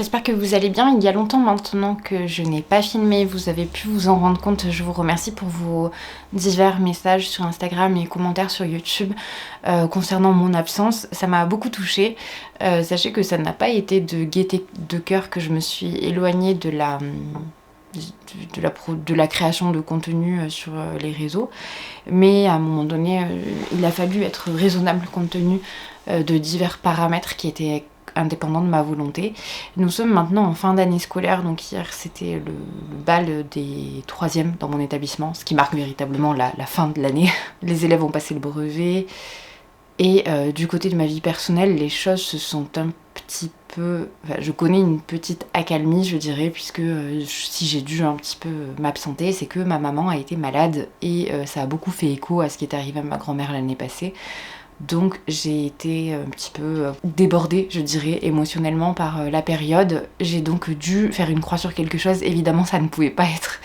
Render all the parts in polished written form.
j'espère que vous allez bien. Il y a longtemps maintenant que je n'ai pas filmé, vous avez pu vous en rendre compte. Je vous remercie pour vos divers messages sur Instagram et commentaires sur YouTube concernant mon absence. Ça m'a beaucoup touchée. Sachez que ça n'a pas été de gaieté de cœur que je me suis éloignée de la création de contenu sur les réseaux, mais à un moment donné il a fallu être raisonnable compte tenu de divers paramètres qui étaient indépendants de ma volonté. Nous sommes maintenant en fin d'année scolaire, donc hier c'était le bal des 3e dans mon établissement, ce qui marque véritablement la fin de l'année. Les élèves ont passé le brevet et du côté de ma vie personnelle, les choses se sont un petit peu... Enfin, je connais une petite accalmie, je dirais, puisque si j'ai dû un petit peu m'absenter, c'est que ma maman a été malade et ça a beaucoup fait écho à ce qui est arrivé à ma grand-mère l'année passée. Donc j'ai été un petit peu débordée, je dirais, émotionnellement par la période. J'ai donc dû faire une croix sur quelque chose. Évidemment, ça ne pouvait pas être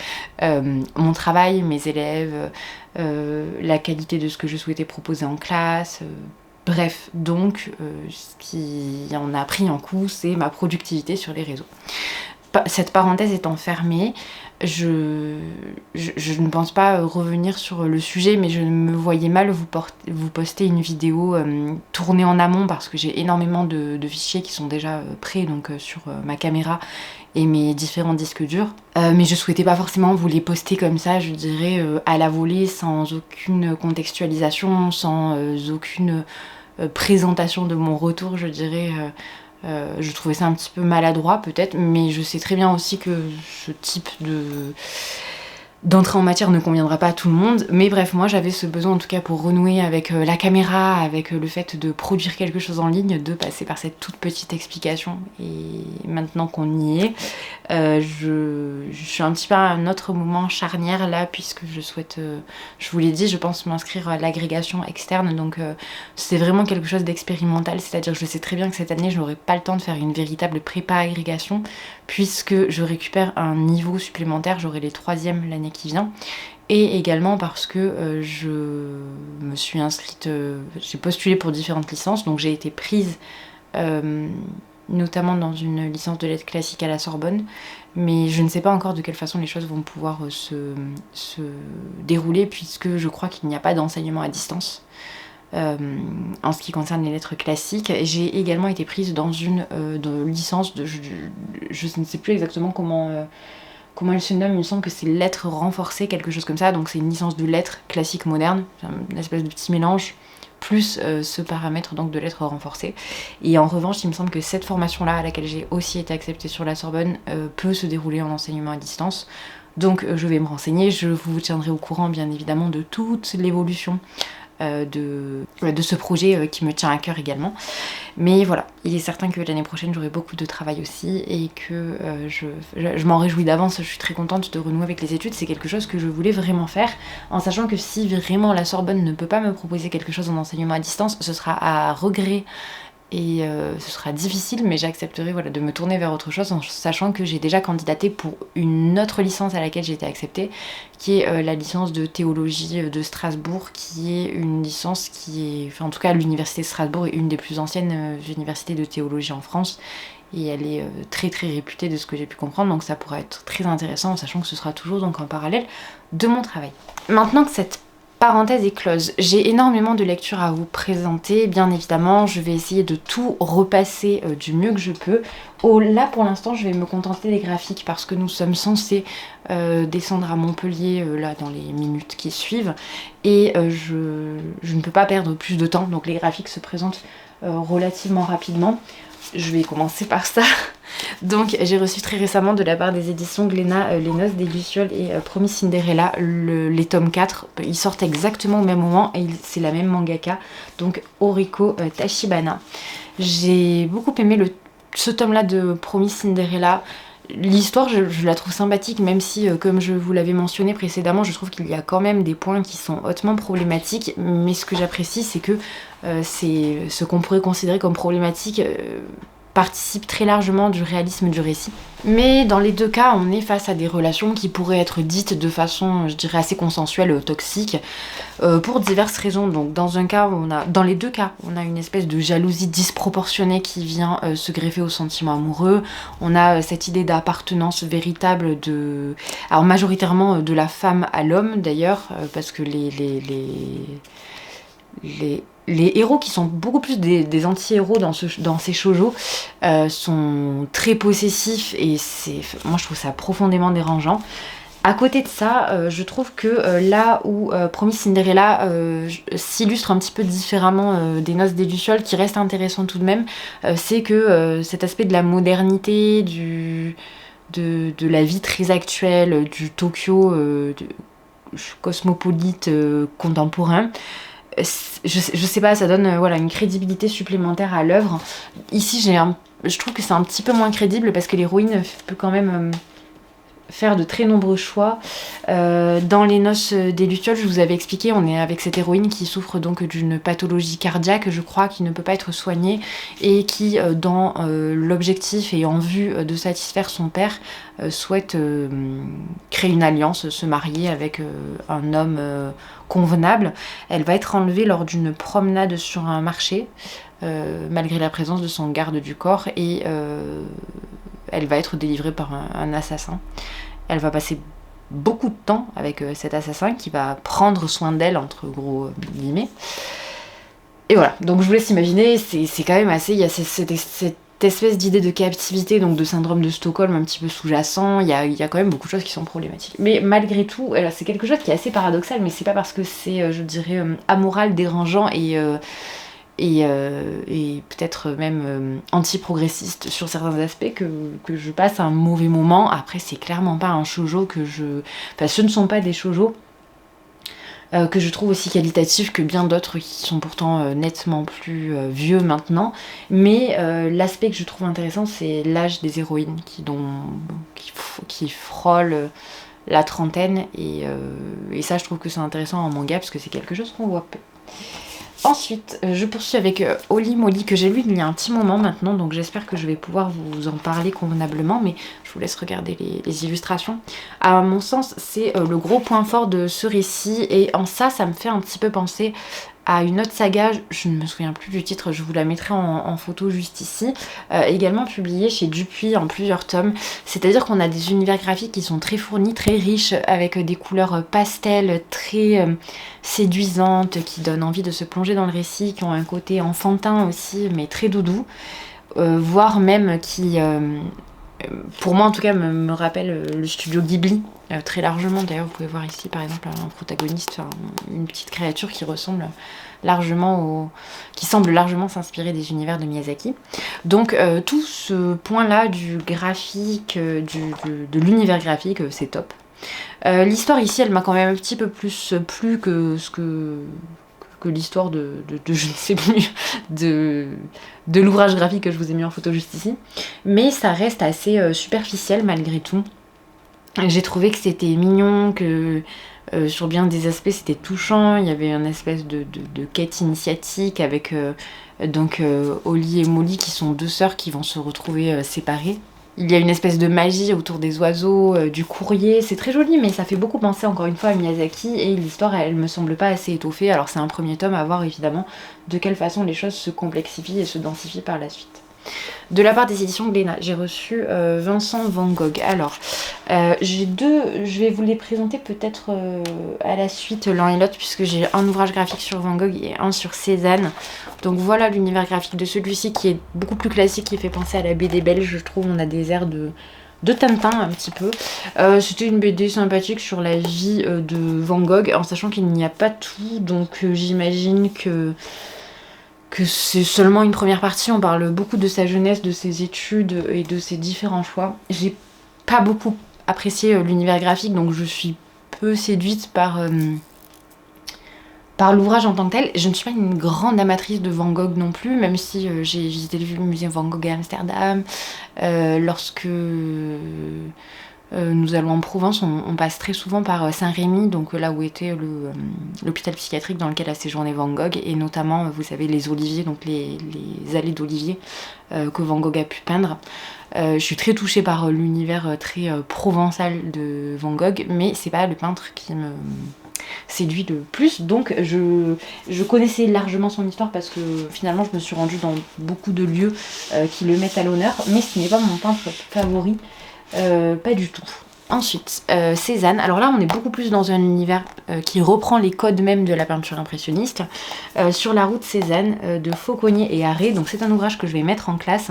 mon travail, mes élèves, la qualité de ce que je souhaitais proposer en classe. Bref, donc ce qui en a pris un coup, c'est ma productivité sur les réseaux. Cette parenthèse étant fermée, je ne pense pas revenir sur le sujet, mais je me voyais mal vous poster une vidéo tournée en amont parce que j'ai énormément de fichiers qui sont déjà prêts donc, sur ma caméra et mes différents disques durs. Mais je souhaitais pas forcément vous les poster comme ça, je dirais, à la volée, sans aucune contextualisation, sans aucune présentation de mon retour, je dirais. Je trouvais ça un petit peu maladroit peut-être, mais je sais très bien aussi que ce type d'entrée en matière ne conviendra pas à tout le monde. Mais bref, moi j'avais ce besoin en tout cas pour renouer avec la caméra, avec le fait de produire quelque chose en ligne, de passer par cette toute petite explication. Et maintenant qu'on y est, je suis un petit peu à un autre moment charnière là, puisque je souhaite, je vous l'ai dit, je pense m'inscrire à l'agrégation externe, donc c'est vraiment quelque chose d'expérimental, c'est-à-dire que je sais très bien que cette année je n'aurai pas le temps de faire une véritable prépa agrégation, puisque je récupère un niveau supplémentaire, j'aurai les 3e l'année qui vient, et également parce que je me suis inscrite, j'ai postulé pour différentes licences, donc j'ai été prise notamment dans une licence de lettres classiques à la Sorbonne, mais je ne sais pas encore de quelle façon les choses vont pouvoir se dérouler, puisque je crois qu'il n'y a pas d'enseignement à distance en ce qui concerne les lettres classiques. J'ai également été prise dans une licence de... Je ne sais plus exactement comment elle se nomme, il me semble que c'est lettres renforcées, quelque chose comme ça, donc c'est une licence de lettres classiques modernes, une espèce de petit mélange, plus ce paramètre donc de lettres renforcées. Et en revanche, il me semble que cette formation-là, à laquelle j'ai aussi été acceptée sur la Sorbonne, peut se dérouler en enseignement à distance. Donc je vais me renseigner, je vous tiendrai au courant bien évidemment de toute l'évolution de ce projet qui me tient à cœur également. Mais voilà, il est certain que l'année prochaine j'aurai beaucoup de travail aussi et que je m'en réjouis d'avance, je suis très contente de renouer avec les études, c'est quelque chose que je voulais vraiment faire, en sachant que si vraiment la Sorbonne ne peut pas me proposer quelque chose en enseignement à distance, ce sera à regret et ce sera difficile, mais j'accepterai de me tourner vers autre chose en sachant que j'ai déjà candidaté pour une autre licence à laquelle j'ai été acceptée, qui est la licence de théologie de Strasbourg, qui est une licence qui est, enfin en tout cas l'université de Strasbourg est une des plus anciennes universités de théologie en France, et elle est très très réputée de ce que j'ai pu comprendre, donc ça pourrait être très intéressant en sachant que ce sera toujours donc en parallèle de mon travail. Maintenant que cette parenthèse est close, j'ai énormément de lectures à vous présenter, bien évidemment, je vais essayer de tout repasser du mieux que je peux. Là pour l'instant je vais me contenter des graphiques parce que nous sommes censés descendre à Montpellier là dans les minutes qui suivent, et je ne peux pas perdre plus de temps, donc les graphiques se présentent relativement rapidement. Je vais commencer par ça. Donc j'ai reçu très récemment de la part des éditions Glénat Les Noces des Lucioles et Promis Cinderella, les tomes 4. Ils sortent exactement au même moment et c'est la même mangaka, donc Oriko Tachibana. J'ai beaucoup aimé ce tome là de Promis Cinderella. L'histoire je la trouve sympathique, même si comme je vous l'avais mentionné précédemment, je trouve qu'il y a quand même des points qui sont hautement problématiques, mais ce que j'apprécie c'est que c'est ce qu'on pourrait considérer comme problématique participe très largement du réalisme du récit. Mais dans les deux cas, on est face à des relations qui pourraient être dites de façon, je dirais, assez consensuelle, toxique, pour diverses raisons. Donc dans les deux cas, on a une espèce de jalousie disproportionnée qui vient se greffer au sentiment amoureux. On a cette idée d'appartenance véritable alors majoritairement de la femme à l'homme d'ailleurs, parce que les héros qui sont beaucoup plus des anti-héros dans ces shoujo sont très possessifs et moi je trouve ça profondément dérangeant. À côté de ça, je trouve que là où Promise Cinderella s'illustre un petit peu différemment des Noces des Lucioles, qui reste intéressant tout de même, c'est que cet aspect de la modernité, de la vie très actuelle, du Tokyo cosmopolite contemporain, je sais pas, ça donne voilà, une crédibilité supplémentaire à l'œuvre. Ici, je trouve que c'est un petit peu moins crédible parce que l'héroïne peut quand même faire de très nombreux choix. Dans les Noces des Lucioles, je vous avais expliqué, on est avec cette héroïne qui souffre donc d'une pathologie cardiaque, je crois, qui ne peut pas être soignée et qui, dans l'objectif et en vue de satisfaire son père, souhaite créer une alliance, se marier avec un homme convenable. Elle va être enlevée lors d'une promenade sur un marché, malgré la présence de son garde du corps, et elle va être délivrée par un assassin. Elle va passer beaucoup de temps avec cet assassin qui va prendre soin d'elle, entre gros guillemets. Et voilà, donc je vous laisse imaginer, c'est quand même assez... Il y a cette espèce d'idée de captivité, donc de syndrome de Stockholm un petit peu sous-jacent. Il y a quand même beaucoup de choses qui sont problématiques. Mais malgré tout, c'est quelque chose qui est assez paradoxal, mais c'est pas parce que c'est, je dirais, amoral, dérangeant et peut-être même anti-progressiste sur certains aspects que je passe un mauvais moment. Après, c'est clairement pas un shoujo Enfin, ce ne sont pas des shoujo que je trouve aussi qualitatifs que bien d'autres qui sont pourtant nettement plus vieux maintenant. Mais l'aspect que je trouve intéressant, c'est l'âge des héroïnes qui frôlent la trentaine. Et ça, je trouve que c'est intéressant en manga parce que c'est quelque chose qu'on voit peu. Ensuite, je poursuis avec Holy Moly, que j'ai lu il y a un petit moment maintenant, donc j'espère que je vais pouvoir vous en parler convenablement, mais je vous laisse regarder les illustrations. À mon sens, c'est le gros point fort de ce récit, et en ça me fait un petit peu penser à une autre saga, je ne me souviens plus du titre, je vous la mettrai en photo juste ici, également publiée chez Dupuis en plusieurs tomes. C'est-à-dire qu'on a des univers graphiques qui sont très fournis, très riches, avec des couleurs pastel, très séduisantes, qui donnent envie de se plonger dans le récit, qui ont un côté enfantin aussi, mais très doudou, voire même qui... pour moi en tout cas me rappelle le studio Ghibli très largement. D'ailleurs vous pouvez voir ici par exemple un protagoniste, une petite créature qui ressemble largement qui semble largement s'inspirer des univers de Miyazaki. Donc tout ce point là du graphique, de l'univers graphique, c'est top. L'histoire ici elle m'a quand même un petit peu plus plu que l'histoire de je ne sais plus de l'ouvrage graphique que je vous ai mis en photo juste ici, mais ça reste assez superficiel malgré tout. J'ai trouvé que c'était mignon, que sur bien des aspects c'était touchant. Il y avait une espèce de quête initiatique avec donc Holly et Molly qui sont deux sœurs qui vont se retrouver séparées. Il y a une espèce de magie autour des oiseaux, du courrier, c'est très joli, mais ça fait beaucoup penser encore une fois à Miyazaki, et l'histoire elle me semble pas assez étoffée. Alors c'est un premier tome à voir évidemment de quelle façon les choses se complexifient et se densifient par la suite. De la part des éditions Glénat, j'ai reçu Vincent Van Gogh. Alors, je vais vous les présenter peut-être à la suite l'un et l'autre, puisque j'ai un ouvrage graphique sur Van Gogh et un sur Cézanne. Donc voilà l'univers graphique de celui-ci qui est beaucoup plus classique, qui fait penser à la BD belge, je trouve. On a des airs de Tintin un petit peu. C'était une BD sympathique sur la vie de Van Gogh, en sachant qu'il n'y a pas tout, donc j'imagine que c'est seulement une première partie. On parle beaucoup de sa jeunesse, de ses études et de ses différents choix. J'ai pas beaucoup apprécié l'univers graphique, donc je suis peu séduite par l'ouvrage en tant que tel. Je ne suis pas une grande amatrice de Van Gogh non plus, même si j'ai visité le musée Van Gogh à Amsterdam, lorsque Nous allons en Provence, on passe très souvent par Saint-Rémy, donc là où était l'hôpital psychiatrique dans lequel a séjourné Van Gogh, et notamment, vous savez, les oliviers, donc les allées d'oliviers que Van Gogh a pu peindre. Je suis très touchée par l'univers très provençal de Van Gogh, mais c'est pas le peintre qui me séduit le plus, donc je connaissais largement son histoire parce que finalement je me suis rendue dans beaucoup de lieux qui le mettent à l'honneur, mais ce n'est pas mon peintre favori. Pas du tout. Ensuite, Cézanne. Alors là, on est beaucoup plus dans un univers qui reprend les codes même de la peinture impressionniste. Sur la route Cézanne de Fauconnier et Harré. Donc c'est un ouvrage que je vais mettre en classe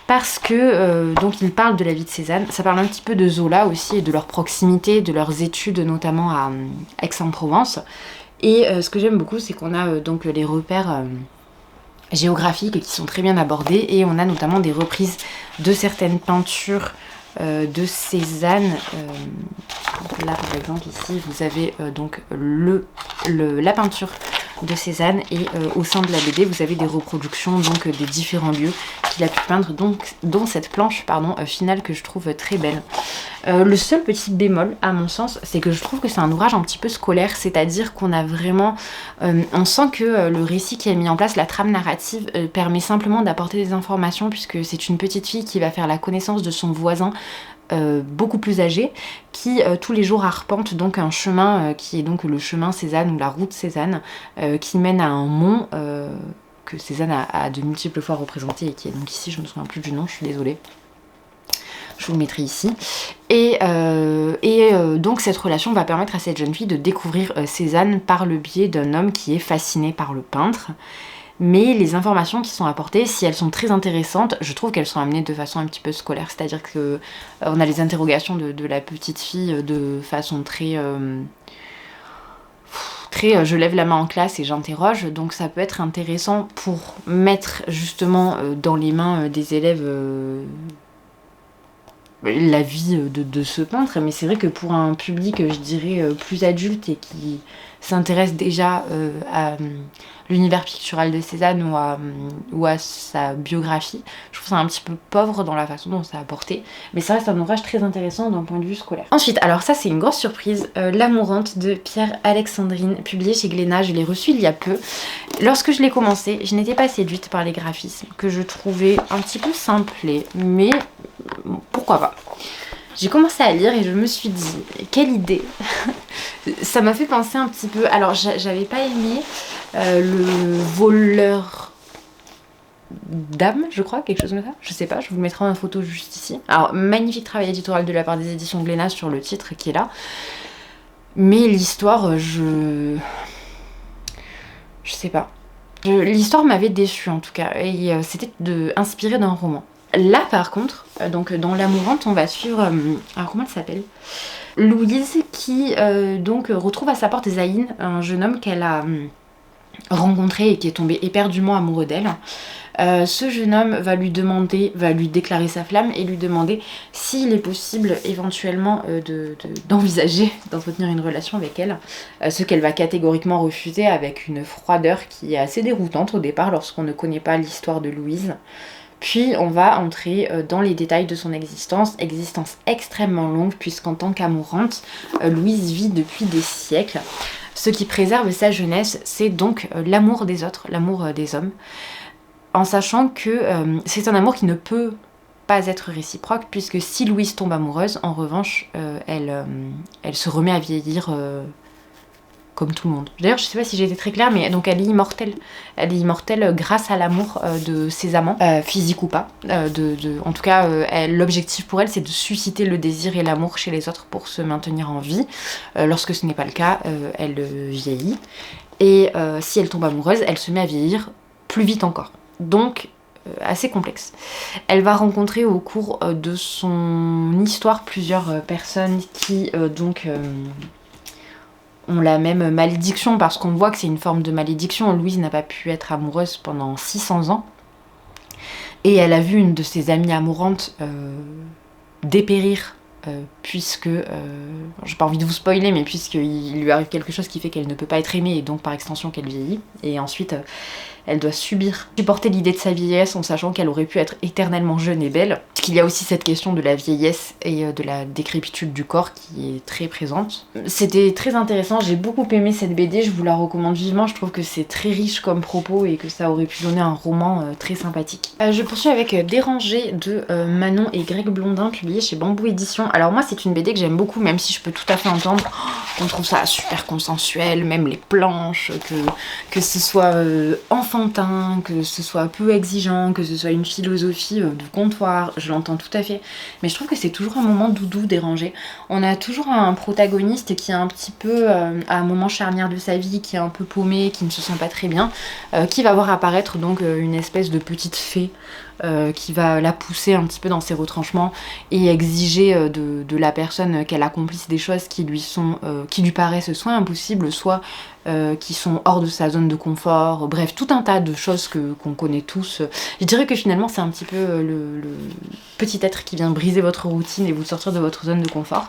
parce que donc il parle de la vie de Cézanne. Ça parle un petit peu de Zola aussi et de leur proximité, de leurs études notamment à Aix-en-Provence. Et ce que j'aime beaucoup, c'est qu'on a donc les repères géographiques qui sont très bien abordés et on a notamment des reprises de certaines peintures de Cézanne. Là par exemple ici vous avez donc la peinture de Cézanne et au sein de la BD vous avez des reproductions donc des différents lieux qu'il a pu peindre, donc, dont cette planche finale que je trouve très belle. Le seul petit bémol à mon sens, c'est que je trouve que c'est un ouvrage un petit peu scolaire, c'est-à-dire qu'on a vraiment on sent que le récit qui est mis en place, la trame narrative permet simplement d'apporter des informations puisque c'est une petite fille qui va faire la connaissance de son voisin beaucoup plus âgé qui tous les jours arpente donc un chemin qui est donc le chemin Cézanne ou la route Cézanne qui mène à un mont que Cézanne a de multiples fois représenté et qui est donc ici, je me souviens plus du nom, je suis désolée. Je vous le mettrai ici. Et donc cette relation va permettre à cette jeune fille de découvrir Cézanne par le biais d'un homme qui est fasciné par le peintre. Mais les informations qui sont apportées, si elles sont très intéressantes, je trouve qu'elles sont amenées de façon un petit peu scolaire. C'est-à-dire que on a les interrogations de la petite fille de façon très... je lève la main en classe et j'interroge, donc ça peut être intéressant pour mettre justement dans les mains des élèves la vie de ce peintre, mais c'est vrai que pour un public, je dirais, plus adulte et qui s'intéresse déjà à l'univers pictural de Cézanne ou à sa biographie, je trouve ça un petit peu pauvre dans la façon dont c'est apporté, mais ça reste un ouvrage très intéressant d'un point de vue scolaire. Ensuite, alors ça c'est une grosse surprise, L'Amourante de Pierre Alexandrine, publié chez Glénat, je l'ai reçu il y a peu. Lorsque je l'ai commencé, je n'étais pas séduite par les graphismes, que je trouvais un petit peu simplés, mais pourquoi pas. J'ai commencé à lire et je me suis dit, quelle idée. Ça m'a fait penser un petit peu, alors j'avais pas aimé le voleur d'âme, je crois, quelque chose comme ça, je sais pas, je vous le mettrai en photo juste ici. Alors magnifique travail éditorial de la part des éditions Glénat sur le titre qui est là, mais l'histoire, je sais pas. L'histoire m'avait déçue en tout cas, et c'était inspiré d'un roman. Là par contre, donc dans L'Amourante, on va suivre, alors comment elle s'appelle ? Louise qui donc retrouve à sa porte Zayn, un jeune homme qu'elle a rencontré et qui est tombé éperdument amoureux d'elle. Ce jeune homme va lui déclarer sa flamme et lui demander s'il est possible éventuellement d'envisager d'entretenir une relation avec elle, ce qu'elle va catégoriquement refuser avec une froideur qui est assez déroutante au départ lorsqu'on ne connaît pas l'histoire de Louise. Puis on va entrer dans les détails de son existence extrêmement longue puisqu'en tant qu'amourante, Louise vit depuis des siècles. Ce qui préserve sa jeunesse, c'est donc l'amour des autres, l'amour des hommes, en sachant que c'est un amour qui ne peut pas être réciproque puisque si Louise tombe amoureuse, en revanche, elle se remet à vieillir comme tout le monde. D'ailleurs, je sais pas si j'ai été très claire, mais donc elle est immortelle. Elle est immortelle grâce à l'amour de ses amants, physique ou pas. En tout cas, l'objectif pour elle, c'est de susciter le désir et l'amour chez les autres pour se maintenir en vie. Lorsque ce n'est pas le cas, elle vieillit. Et si elle tombe amoureuse, elle se met à vieillir plus vite encore. Donc, assez complexe. Elle va rencontrer au cours de son histoire plusieurs personnes qui ont la même malédiction, parce qu'on voit que c'est une forme de malédiction. Louise n'a pas pu être amoureuse pendant 600 ans et elle a vu une de ses amies amourantes dépérir puisque, j'ai pas envie de vous spoiler, mais puisqu'il lui arrive quelque chose qui fait qu'elle ne peut pas être aimée et donc par extension qu'elle vieillit, et ensuite elle doit supporter l'idée de sa vieillesse en sachant qu'elle aurait pu être éternellement jeune et belle. Parce qu'il y a aussi cette question de la vieillesse et de la décrépitude du corps qui est très présente. C'était très intéressant, j'ai beaucoup aimé cette BD, je vous la recommande vivement, je trouve que c'est très riche comme propos et que ça aurait pu donner un roman très sympathique. Je poursuis avec Dérangé de Manon et Greg Blondin, publié chez Bambou Édition. Alors moi c'est une BD que j'aime beaucoup, même si je peux tout à fait entendre qu'on trouve ça super consensuel, même les planches, que ce soit enfantin, que ce soit peu exigeant, que ce soit une philosophie de comptoir, je l'entends tout à fait. Mais je trouve que c'est toujours un moment doudou, Dérangé. On a toujours un protagoniste qui est un petit peu à un moment charnière de sa vie, qui est un peu paumé, qui ne se sent pas très bien, qui va voir apparaître donc une espèce de petite fée qui va la pousser un petit peu dans ses retranchements et exiger de la personne qu'elle accomplisse des choses qui lui paraissent soit impossibles, soit qui sont hors de sa zone de confort, bref, tout un tas de choses qu'on connaît tous. Je dirais que finalement c'est un petit peu le petit être qui vient briser votre routine et vous sortir de votre zone de confort.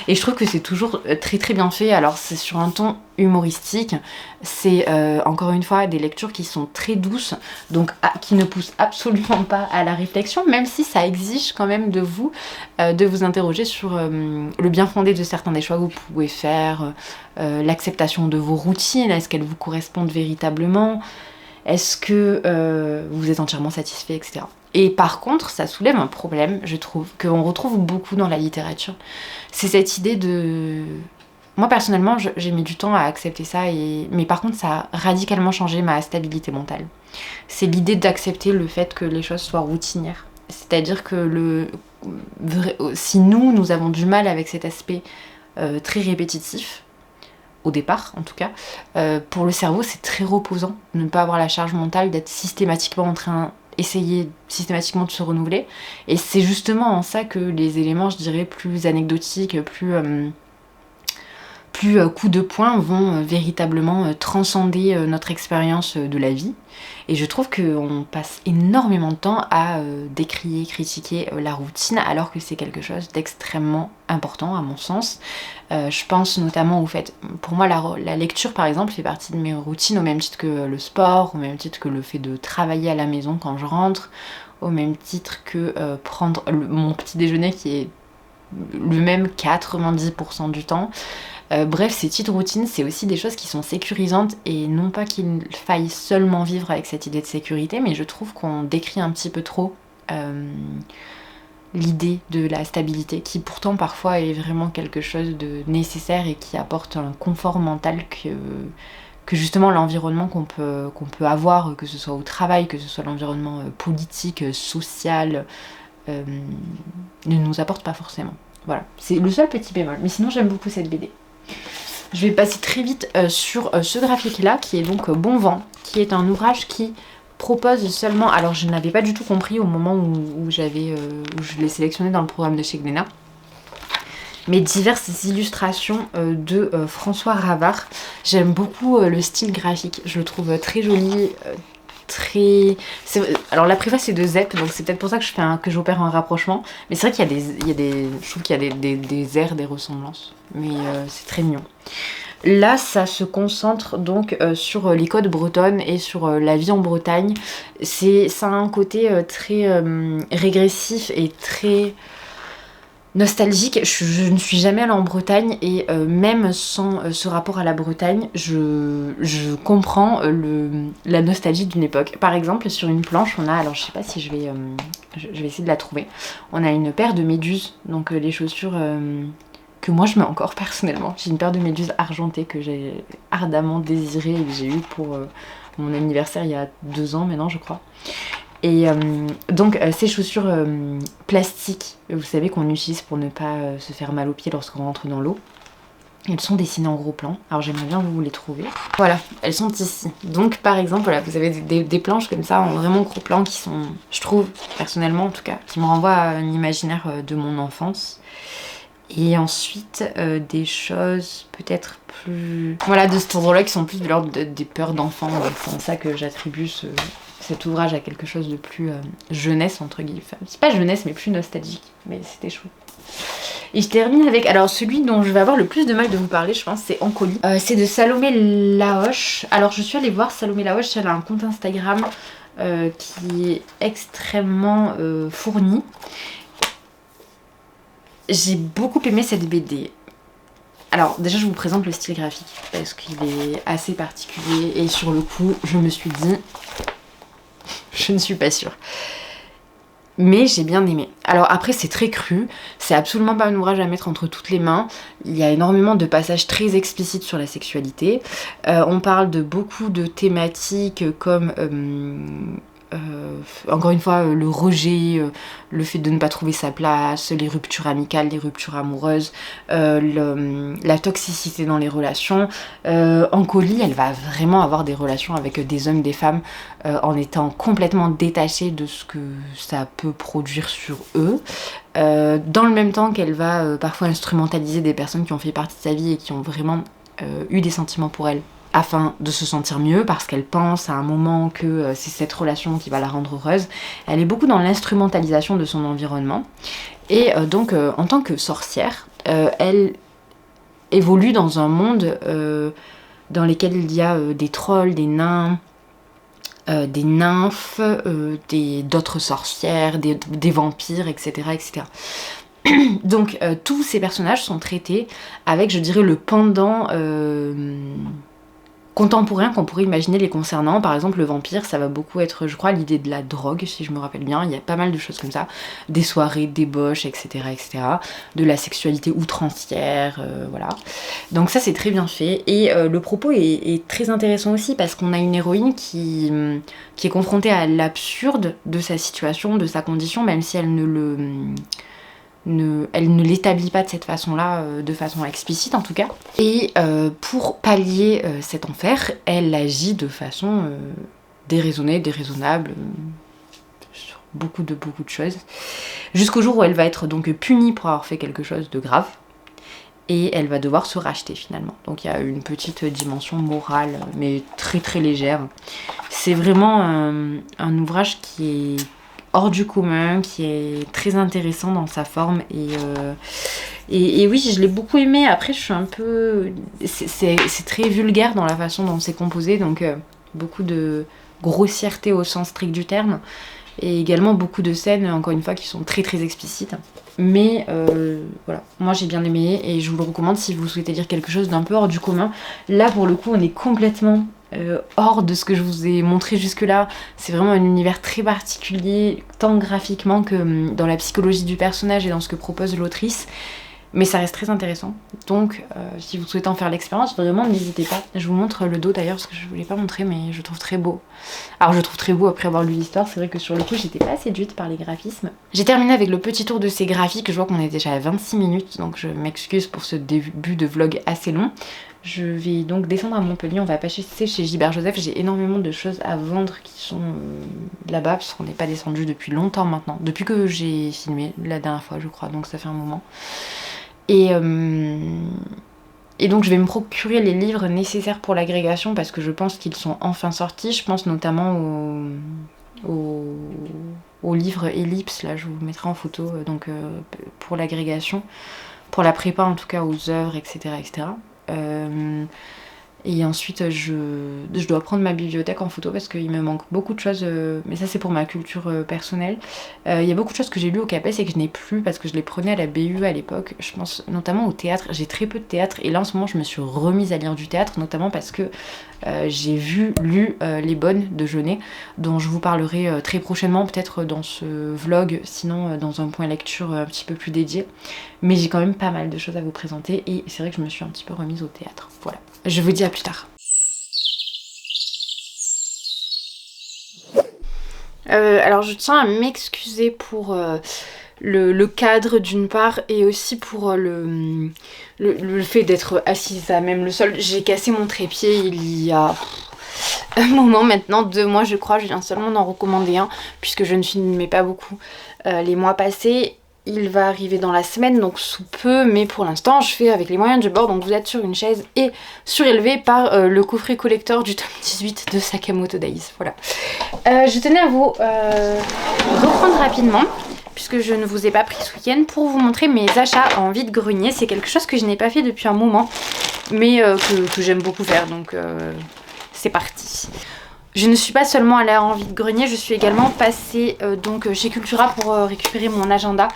Et je trouve que c'est toujours très très bien fait. Alors c'est sur un ton humoristique, c'est encore une fois des lectures qui sont très douces, donc qui ne poussent absolument pas à la réflexion, même si ça exige quand même de vous interroger sur le bien fondé de certains des choix que vous pouvez faire, l'acceptation de vos routines, est-ce qu'elles vous correspondent véritablement, est-ce que vous êtes entièrement satisfait, etc. Et par contre, ça soulève un problème, je trouve, qu'on retrouve beaucoup dans la littérature. C'est cette idée de... Moi, personnellement, j'ai mis du temps à accepter ça, mais par contre, ça a radicalement changé ma stabilité mentale. C'est l'idée d'accepter le fait que les choses soient routinières. C'est-à-dire que si nous avons du mal avec cet aspect très répétitif, au départ en tout cas, pour le cerveau c'est très reposant de ne pas avoir la charge mentale d'être systématiquement en train essayer systématiquement de se renouveler, et c'est justement en ça que les éléments, je dirais, plus anecdotiques, plus coup de poing vont véritablement transcender notre expérience de la vie. Et je trouve qu'on passe énormément de temps à décrier, critiquer la routine, alors que c'est quelque chose d'extrêmement important à mon sens. Je pense notamment au fait, pour moi la lecture par exemple fait partie de mes routines, au même titre que le sport, au même titre que le fait de travailler à la maison quand je rentre, au même titre que prendre mon petit déjeuner qui est le même 90% du temps. Bref, ces petites routines, c'est aussi des choses qui sont sécurisantes, et non pas qu'il faille seulement vivre avec cette idée de sécurité, mais je trouve qu'on décrit un petit peu trop l'idée de la stabilité, qui pourtant parfois est vraiment quelque chose de nécessaire et qui apporte un confort mental que justement l'environnement qu'on peut avoir, que ce soit au travail, que ce soit l'environnement politique, social, ne nous apporte pas forcément. Voilà, c'est le seul petit bémol, mais sinon j'aime beaucoup cette BD. Je vais passer très vite sur ce graphique-là, qui est donc Bon Vent, qui est un ouvrage qui propose seulement... Alors je n'avais pas du tout compris au moment où je l'ai sélectionné dans le programme de chez Glénat, mais diverses illustrations de François Ravard. J'aime beaucoup le style graphique, je le trouve très joli, alors la préface c'est de Zep, donc c'est peut-être pour ça que j'opère un rapprochement, mais c'est vrai qu'il y a des je trouve qu'il y a des airs, des ressemblances, mais c'est très mignon. Là ça se concentre donc sur les codes bretonnes et sur la vie en Bretagne. Ça a un côté très régressif et très nostalgique. Je ne suis jamais allée en Bretagne, et même sans ce rapport à la Bretagne, je comprends la nostalgie d'une époque. Par exemple, sur une planche, on a, alors je sais pas si je vais essayer de la trouver, on a une paire de méduses, donc les chaussures que moi je mets encore personnellement. J'ai une paire de méduses argentées que j'ai ardemment désirée et que j'ai eue pour mon anniversaire il y a 2 ans maintenant, je crois. Et donc ces chaussures plastiques, vous savez, qu'on utilise pour ne pas se faire mal aux pieds lorsqu'on rentre dans l'eau, elles sont dessinées en gros plan. Alors j'aimerais bien vous les trouver. Voilà, elles sont ici. Donc par exemple, voilà, vous avez des planches comme ça en vraiment gros plan qui sont, je trouve, personnellement en tout cas, qui me renvoient à un imaginaire de mon enfance. Et ensuite des choses peut-être plus... Voilà, de cet ordre-là, qui sont plus de l'ordre des peurs d'enfants. C'est en ça que j'attribue cet ouvrage à quelque chose de plus jeunesse, entre guillemets. Enfin, c'est pas jeunesse, mais plus nostalgique. Mais c'était chouette. Et je termine avec, alors celui dont je vais avoir le plus de mal de vous parler, je pense, c'est Ancoli. C'est de Salomé Laoche. Alors je suis allée voir Salomé Laoche, elle a un compte Instagram qui est extrêmement fourni. J'ai beaucoup aimé cette BD. Alors déjà je vous présente le style graphique parce qu'il est assez particulier et sur le coup je me suis dit, je ne suis pas sûre. Mais j'ai bien aimé. Alors après c'est très cru, c'est absolument pas un ouvrage à mettre entre toutes les mains. Il y a énormément de passages très explicites sur la sexualité. On parle de beaucoup de thématiques comme encore une fois le rejet, le fait de ne pas trouver sa place, les ruptures amicales, les ruptures amoureuses, la toxicité dans les relations. Ancoli, elle va vraiment avoir des relations avec des hommes, des femmes en étant complètement détachée de ce que ça peut produire sur eux. Dans le même temps qu'elle va parfois instrumentaliser des personnes qui ont fait partie de sa vie et qui ont vraiment eu des sentiments pour elle, afin de se sentir mieux, parce qu'elle pense à un moment que c'est cette relation qui va la rendre heureuse. Elle est beaucoup dans l'instrumentalisation de son environnement. Et donc, en tant que sorcière, elle évolue dans un monde dans lequel il y a des trolls, des nains, des nymphes, d'autres sorcières, des vampires, etc. etc. Donc, tous ces personnages sont traités avec, je dirais, le pendant contemporain qu'on pourrait imaginer les concernant. Par exemple le vampire, ça va beaucoup être, je crois, l'idée de la drogue, si je me rappelle bien. Il y a pas mal de choses comme ça, des soirées, débauches, etc., etc., de la sexualité outrancière, voilà. Donc ça c'est très bien fait, et le propos est très intéressant aussi, parce qu'on a une héroïne qui est confrontée à l'absurde de sa situation, de sa condition, même si elle elle ne l'établit pas de cette façon-là, de façon explicite en tout cas. Et pour pallier cet enfer, elle agit de façon déraisonnée, déraisonnable, sur beaucoup de choses, jusqu'au jour où elle va être donc punie pour avoir fait quelque chose de grave, et elle va devoir se racheter finalement. Donc il y a une petite dimension morale, mais très très légère. C'est vraiment un ouvrage qui est hors du commun, qui est très intéressant dans sa forme, et oui, je l'ai beaucoup aimé. Après je suis un peu, c'est très vulgaire dans la façon dont c'est composé, donc beaucoup de grossièreté au sens strict du terme, et également beaucoup de scènes, encore une fois, qui sont très très explicites. Mais voilà, moi j'ai bien aimé, et je vous le recommande si vous souhaitez lire quelque chose d'un peu hors du commun. Là pour le coup on est complètement hors de ce que je vous ai montré jusque là. C'est vraiment un univers très particulier, tant graphiquement que dans la psychologie du personnage et dans ce que propose l'autrice, mais ça reste très intéressant. Donc si vous souhaitez en faire l'expérience, vraiment n'hésitez pas. Je vous montre le dos d'ailleurs, parce que je ne vous l'ai pas montré, mais je le trouve très beau. Alors je le trouve très beau après avoir lu l'histoire. C'est vrai que sur le coup j'étais pas séduite par les graphismes. J'ai terminé avec le petit tour de ces graphiques. Je vois qu'on est déjà à 26 minutes, donc je m'excuse pour ce début de vlog assez long. Je vais donc descendre à Montpellier, on va passer chez Gilbert Joseph. J'ai énormément de choses à vendre qui sont là-bas, parce qu'on n'est pas descendu depuis longtemps maintenant. Depuis que j'ai filmé la dernière fois je crois, donc ça fait un moment. Et donc je vais me procurer les livres nécessaires pour l'agrégation, parce que je pense qu'ils sont enfin sortis. Je pense notamment au livre Ellipse, là je vous mettrai en photo, donc pour l'agrégation, pour la prépa en tout cas, aux œuvres, etc. etc. Et ensuite je dois prendre ma bibliothèque en photo, parce qu'il me manque beaucoup de choses, mais ça c'est pour ma culture personnelle. Il y a beaucoup de choses que j'ai lues au CAPES et que je n'ai plus, parce que je les prenais à la BU à l'époque. Je pense notamment au théâtre, j'ai très peu de théâtre, et là en ce moment je me suis remise à lire du théâtre, notamment parce que j'ai lu Les Bonnes de Jeunet, dont je vous parlerai très prochainement, peut-être dans ce vlog, sinon dans un point lecture un petit peu plus dédié. Mais j'ai quand même pas mal de choses à vous présenter, et c'est vrai que je me suis un petit peu remise au théâtre. Voilà. Je vous dis à plus tard. Alors je tiens à m'excuser pour le cadre d'une part, et aussi pour le fait d'être assise à même le sol. J'ai cassé mon trépied il y a un moment maintenant, 2 mois je crois. Je viens seulement d'en recommander un, puisque je ne filmais pas beaucoup les mois passés. Il va arriver dans la semaine, donc sous peu, mais pour l'instant je fais avec les moyens du bord. Donc vous êtes sur une chaise et surélevé par le coffret collector du tome 18 de Sakamoto Days. Voilà. Je tenais à vous reprendre rapidement, puisque je ne vous ai pas pris ce week-end, pour vous montrer mes achats en vide-grenier. C'est quelque chose que je n'ai pas fait depuis un moment, mais que j'aime beaucoup faire, donc c'est parti. Je ne suis pas seulement allée en vide-grenier, je suis également passée donc chez Cultura pour récupérer mon agenda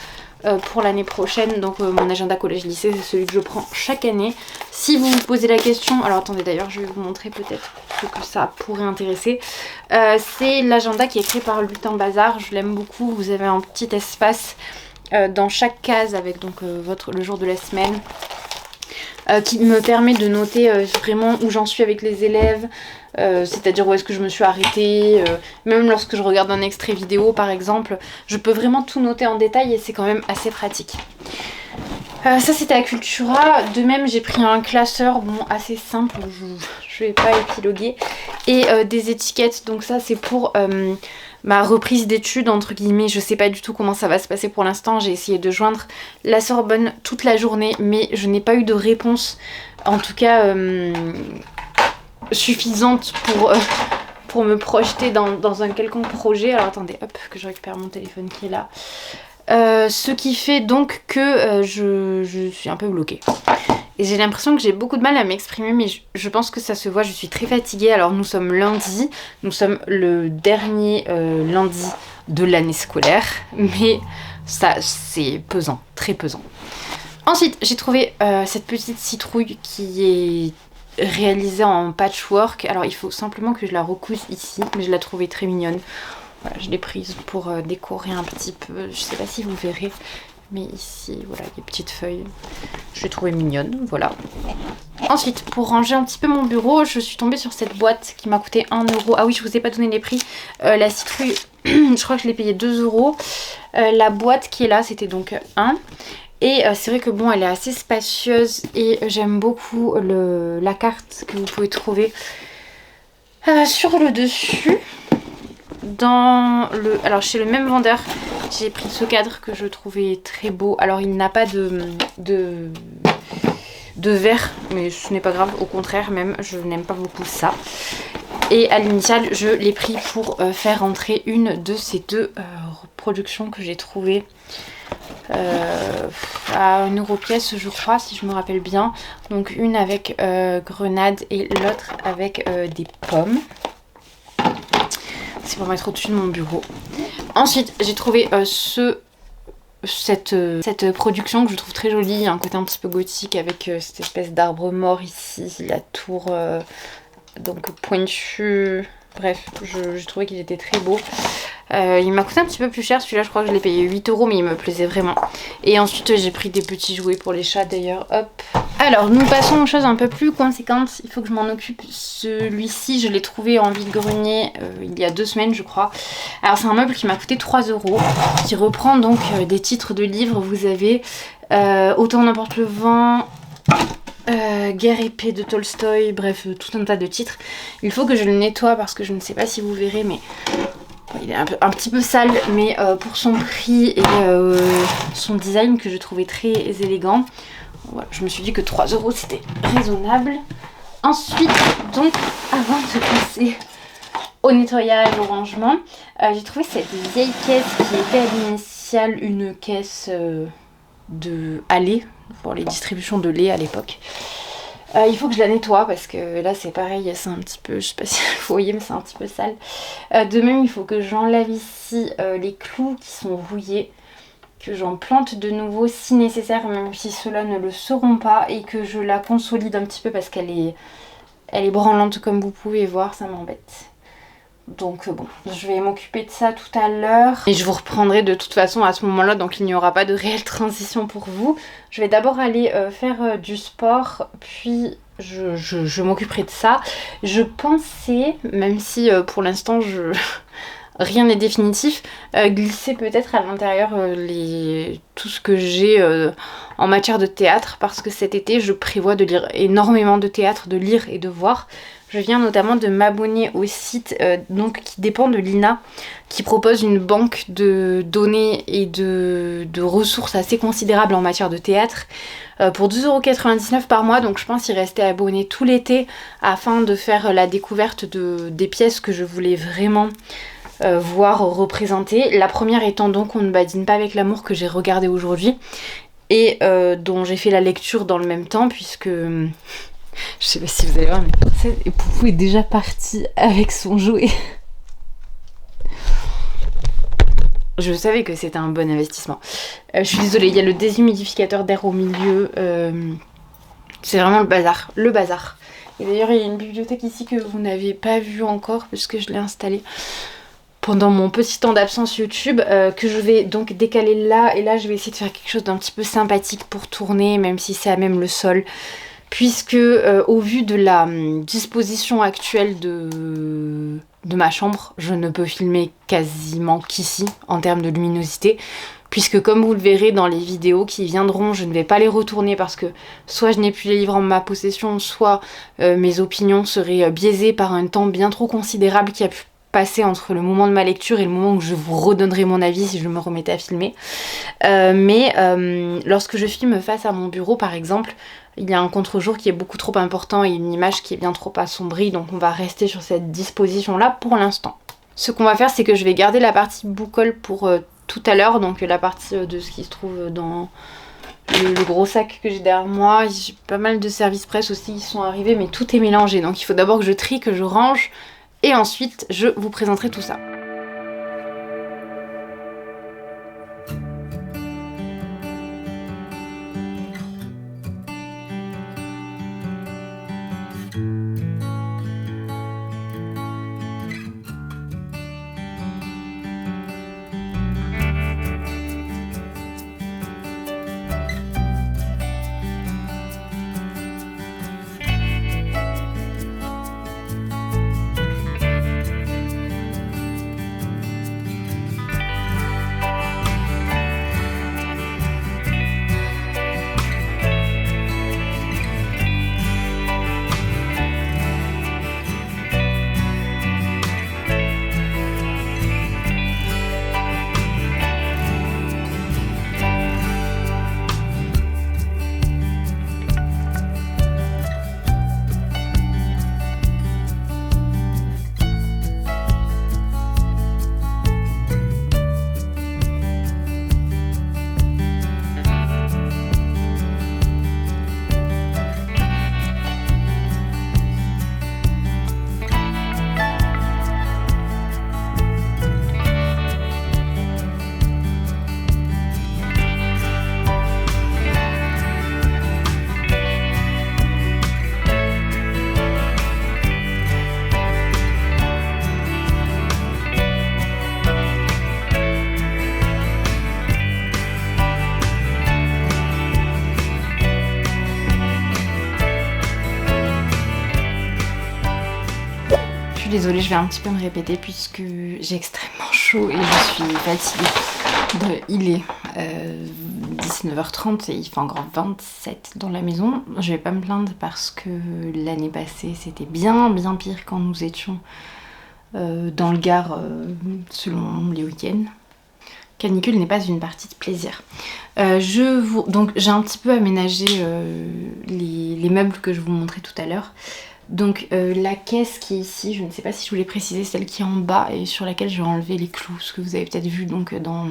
pour l'année prochaine. Donc mon agenda collège-lycée, c'est celui que je prends chaque année. Si vous vous posez la question, alors attendez, d'ailleurs je vais vous montrer peut-être ce que ça pourrait intéresser. C'est l'agenda qui est créé par Lutin Bazar, je l'aime beaucoup. Vous avez un petit espace dans chaque case avec donc le jour de la semaine. Qui me permet de noter vraiment où j'en suis avec les élèves, c'est-à-dire où est-ce que je me suis arrêtée, même lorsque je regarde un extrait vidéo par exemple, je peux vraiment tout noter en détail et c'est quand même assez pratique. Ça c'était à Cultura, de même j'ai pris un classeur, bon assez simple, je vais pas épiloguer, et des étiquettes, donc ça c'est pour ma reprise d'études entre guillemets. Je sais pas du tout comment ça va se passer pour l'instant, j'ai essayé de joindre la Sorbonne toute la journée mais je n'ai pas eu de réponse, en tout cas suffisante pour me projeter dans un quelconque projet. Alors attendez, hop, que je récupère mon téléphone qui est là. Ce qui fait donc que je suis un peu bloquée. Et j'ai l'impression que j'ai beaucoup de mal à m'exprimer, mais je pense que ça se voit, je suis très fatiguée. Alors nous sommes lundi, nous sommes le dernier lundi de l'année scolaire, mais ça c'est pesant, très pesant. Ensuite, j'ai trouvé cette petite citrouille qui est réalisée en patchwork. Alors il faut simplement que je la recouse ici, mais je la trouvais très mignonne. Voilà, je l'ai prise pour décorer un petit peu, je sais pas si vous verrez, mais ici, voilà, des petites feuilles. Je l'ai trouvée mignonne, voilà. Ensuite, pour ranger un petit peu mon bureau, je suis tombée sur cette boîte qui m'a coûté 1 euro. Ah oui, je vous ai pas donné les prix. La citrouille, je crois que je l'ai payée 2 euros. La boîte qui est là, c'était donc 1. Et c'est vrai que bon, elle est assez spacieuse et j'aime beaucoup la carte que vous pouvez trouver sur le dessus. Alors chez le même vendeur, j'ai pris ce cadre que je trouvais très beau. Alors il n'a pas de verre, mais ce n'est pas grave, au contraire même, je n'aime pas beaucoup ça. Et à l'initiale, je l'ai pris pour faire entrer une de ces deux reproductions que j'ai trouvées à 1 euro pièce, je crois, si je me rappelle bien. Donc une avec grenade et l'autre avec des pommes. C'est pour mettre au-dessus de mon bureau. Ensuite, j'ai trouvé cette production que je trouve très jolie. Il y a un côté un petit peu gothique avec cette espèce d'arbre mort ici. La tour donc pointue. Bref, j'ai trouvé qu'il était très beau. Il m'a coûté un petit peu plus cher. Celui-là, je crois que je l'ai payé 8 euros, mais il me plaisait vraiment. Et ensuite, j'ai pris des petits jouets pour les chats d'ailleurs. Hop. Alors, nous passons aux choses un peu plus conséquentes. Il faut que je m'en occupe. Celui-ci, je l'ai trouvé en vide-grenier il y a 2 semaines, je crois. Alors, c'est un meuble qui m'a coûté 3 euros. Qui reprend donc des titres de livres. Vous avez Autant n'importe le vent, Guerre et paix de Tolstoï, bref, tout un tas de titres. Il faut que je le nettoie parce que je ne sais pas si vous verrez, mais il est un petit peu sale, mais pour son prix et son design que je trouvais très élégant, voilà, je me suis dit que 3 euros c'était raisonnable. Ensuite, donc, avant de passer au nettoyage, au rangement, j'ai trouvé cette vieille caisse qui était à l'initiale une caisse de lait, pour les distributions de lait à l'époque. Il faut que je la nettoie parce que là c'est pareil, c'est un petit peu, je sais pas si vous voyez, mais c'est un petit peu sale. De même, il faut que j'enlève ici les clous qui sont rouillés, que j'en plante de nouveau si nécessaire, même si ceux-là ne le seront pas, et que je la consolide un petit peu parce qu'elle est branlante comme vous pouvez voir, ça m'embête. Donc bon, je vais m'occuper de ça tout à l'heure et je vous reprendrai de toute façon à ce moment-là, donc il n'y aura pas de réelle transition pour vous. Je vais d'abord aller faire du sport, puis je m'occuperai de ça. Je pensais, même si pour l'instant rien n'est définitif, glisser peut-être à l'intérieur tout ce que j'ai en matière de théâtre, parce que cet été je prévois de lire énormément de théâtre, de lire et de voir. Je viens notamment de m'abonner au site donc, qui dépend de l'INA, qui propose une banque de données et de ressources assez considérables en matière de théâtre pour 2,99 € par mois. Donc je pense y rester abonné tout l'été afin de faire la découverte des pièces que je voulais vraiment voir représentées. La première étant donc On ne badine pas avec l'amour, que j'ai regardé aujourd'hui et dont j'ai fait la lecture dans le même temps, puisque je sais pas si vous allez voir, mais et Poupou est déjà parti avec son jouet. Je savais que c'était un bon investissement. Je suis désolée, il y a le déshumidificateur d'air au milieu. C'est vraiment le bazar. Le bazar. Et d'ailleurs, il y a une bibliothèque ici que vous n'avez pas vue encore, puisque je l'ai installée pendant mon petit temps d'absence YouTube, que je vais donc décaler là. Et là, je vais essayer de faire quelque chose d'un petit peu sympathique pour tourner, même si c'est à même le sol. Puisque, au vu de la disposition actuelle de ma chambre, je ne peux filmer quasiment qu'ici, en termes de luminosité. Puisque comme vous le verrez dans les vidéos qui viendront, je ne vais pas les retourner parce que soit je n'ai plus les livres en ma possession, soit mes opinions seraient biaisées par un temps bien trop considérable qui a pu passer entre le moment de ma lecture et le moment où je vous redonnerai mon avis si je me remettais à filmer. Mais lorsque je filme face à mon bureau par exemple, il y a un contre-jour qui est beaucoup trop important et une image qui est bien trop assombrie, donc on va rester sur cette disposition-là pour l'instant. Ce qu'on va faire, c'est que je vais garder la partie boucle pour tout à l'heure, donc la partie de ce qui se trouve dans le gros sac que j'ai derrière moi. J'ai pas mal de services presse aussi qui sont arrivés, mais tout est mélangé, donc il faut d'abord que je trie, que je range, et ensuite je vous présenterai tout ça. Désolée, je vais un petit peu me répéter puisque j'ai extrêmement chaud et je suis fatiguée. Il est 19h30 et il fait encore 27 dans la maison. Je vais pas me plaindre parce que l'année passée c'était bien pire quand nous étions dans le Gard selon les week-ends. Canicule n'est pas une partie de plaisir. Donc j'ai un petit peu aménagé les meubles que je vous montrais tout à l'heure. Donc la caisse qui est ici, je ne sais pas si je vous l'ai précisé, celle qui est en bas et sur laquelle j'ai enlevé les clous, ce que vous avez peut-être vu donc dans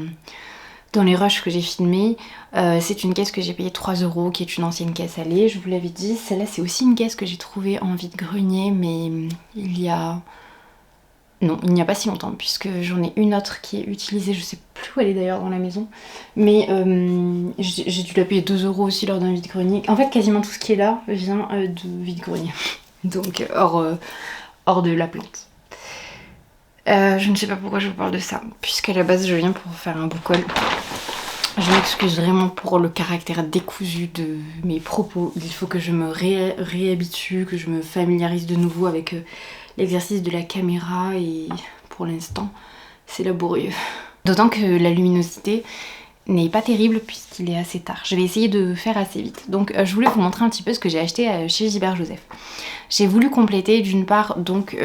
les rushs que j'ai filmés. C'est une caisse que j'ai payée 3 €, qui est une ancienne caisse allée, je vous l'avais dit. Celle-là c'est aussi une caisse que j'ai trouvée en vide-grenier, mais il n'y a pas si longtemps, puisque j'en ai une autre qui est utilisée, je sais plus où elle est d'ailleurs dans la maison, mais j'ai dû la payer 2 € aussi lors d'un vide-grenier. En fait quasiment tout ce qui est là vient de vide-grenier. Donc hors de la plante. Je ne sais pas pourquoi je vous parle de ça, puisqu'à la base je viens pour faire un book haul. Je m'excuse vraiment pour le caractère décousu de mes propos. Il faut que je me réhabitue, que je me familiarise de nouveau avec l'exercice de la caméra et pour l'instant c'est laborieux. D'autant que la luminosité n'est pas terrible puisqu'il est assez tard. Je vais essayer de faire assez vite. Donc je voulais vous montrer un petit peu ce que j'ai acheté chez Gilbert Joseph. J'ai voulu compléter d'une part donc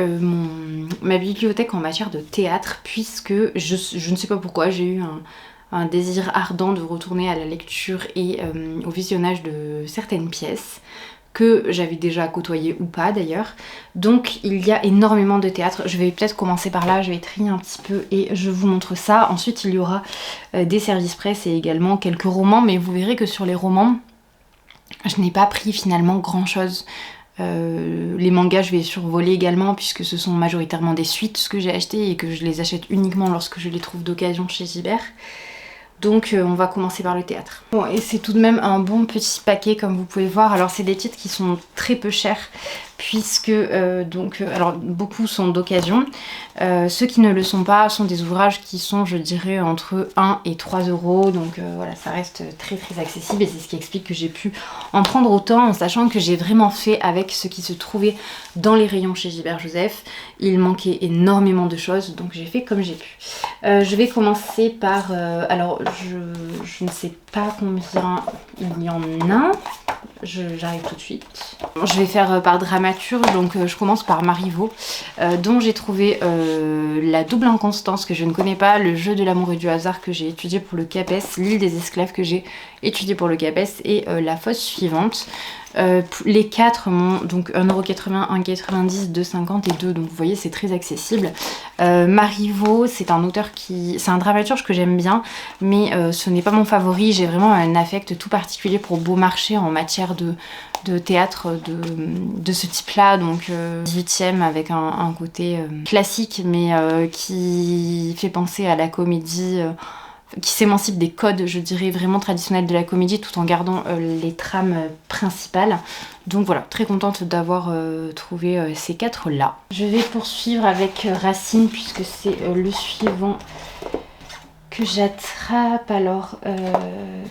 ma bibliothèque en matière de théâtre, puisque je ne sais pas pourquoi j'ai eu un désir ardent de retourner à la lecture et au visionnage de certaines pièces que j'avais déjà côtoyé ou pas d'ailleurs. Donc il y a énormément de théâtre. Je vais peut-être commencer par là, je vais trier un petit peu et je vous montre ça. Ensuite il y aura des services presse et également quelques romans, mais vous verrez que sur les romans, je n'ai pas pris finalement grand chose. Les mangas je vais survoler également puisque ce sont majoritairement des suites ce que j'ai acheté et que je les achète uniquement lorsque je les trouve d'occasion chez Gibert. Donc on va commencer par le théâtre. Bon, et c'est tout de même un bon petit paquet comme vous pouvez voir. Alors c'est des titres qui sont très peu chers puisque alors beaucoup sont d'occasion. Ceux qui ne le sont pas sont des ouvrages qui sont, je dirais, entre 1 et 3 euros. Donc voilà, ça reste très très accessible et c'est ce qui explique que j'ai pu en prendre autant en sachant que j'ai vraiment fait avec ce qui se trouvait dans les rayons chez Gilbert Joseph. Il manquait énormément de choses donc j'ai fait comme j'ai pu. Je vais commencer par... alors je ne sais pas combien il y en a. J'arrive tout de suite. Je vais faire par dramaturge, donc je commence par Marivaux, dont j'ai trouvé La double inconstance que je ne connais pas, Le jeu de l'amour et du hasard que j'ai étudié pour le CAPES, L'île des esclaves que j'ai étudié pour le CAPES et La fosse suivante. Les 4 m'ont donc 1,80€, 1,90€, 2,50€ et 2, donc vous voyez c'est très accessible. Marivaux, c'est un auteur qui... c'est un dramaturge que j'aime bien, mais ce n'est pas mon favori. J'ai vraiment un affect tout particulier pour Beaumarchais en matière de théâtre de ce type-là, donc 18e avec un côté classique, mais qui fait penser à la comédie... qui s'émancipe des codes, je dirais, vraiment traditionnels de la comédie tout en gardant les trames principales. Donc voilà, très contente d'avoir trouvé ces 4 là. Je vais poursuivre avec Racine puisque c'est le suivant que j'attrape. Alors,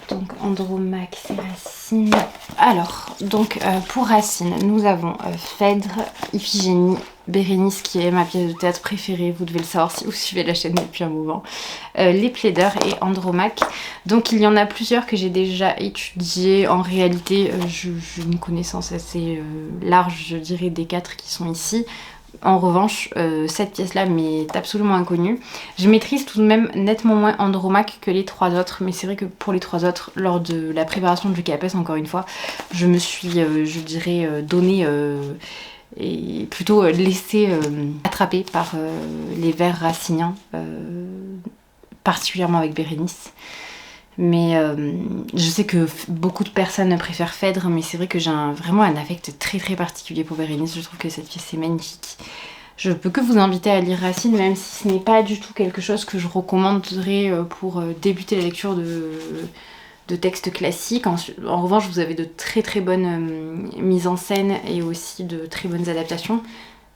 donc Andromaque, c'est Racine. Alors, donc pour Racine, nous avons Phèdre, Iphigénie, Bérénice qui est ma pièce de théâtre préférée, vous devez le savoir si vous suivez la chaîne depuis un moment, Les Plaideurs et Andromaque. Donc il y en a plusieurs que j'ai déjà étudiées. En réalité, j'ai une connaissance assez large, je dirais, des 4 qui sont ici. En revanche, cette pièce-là m'est absolument inconnue. Je maîtrise tout de même nettement moins Andromaque que les 3 autres, mais c'est vrai que pour les 3 autres, lors de la préparation du CAPES, encore une fois, je me suis, je dirais, donnée... et plutôt laissé attraper par les vers raciniens, particulièrement avec Bérénice. Mais je sais que beaucoup de personnes préfèrent Phèdre, mais c'est vrai que j'ai vraiment un affect très très particulier pour Bérénice. Je trouve que cette pièce est magnifique. Je peux que vous inviter à lire Racine, même si ce n'est pas du tout quelque chose que je recommanderais pour débuter la lecture de textes classiques. En revanche, vous avez de très très bonnes mises en scène et aussi de très bonnes adaptations.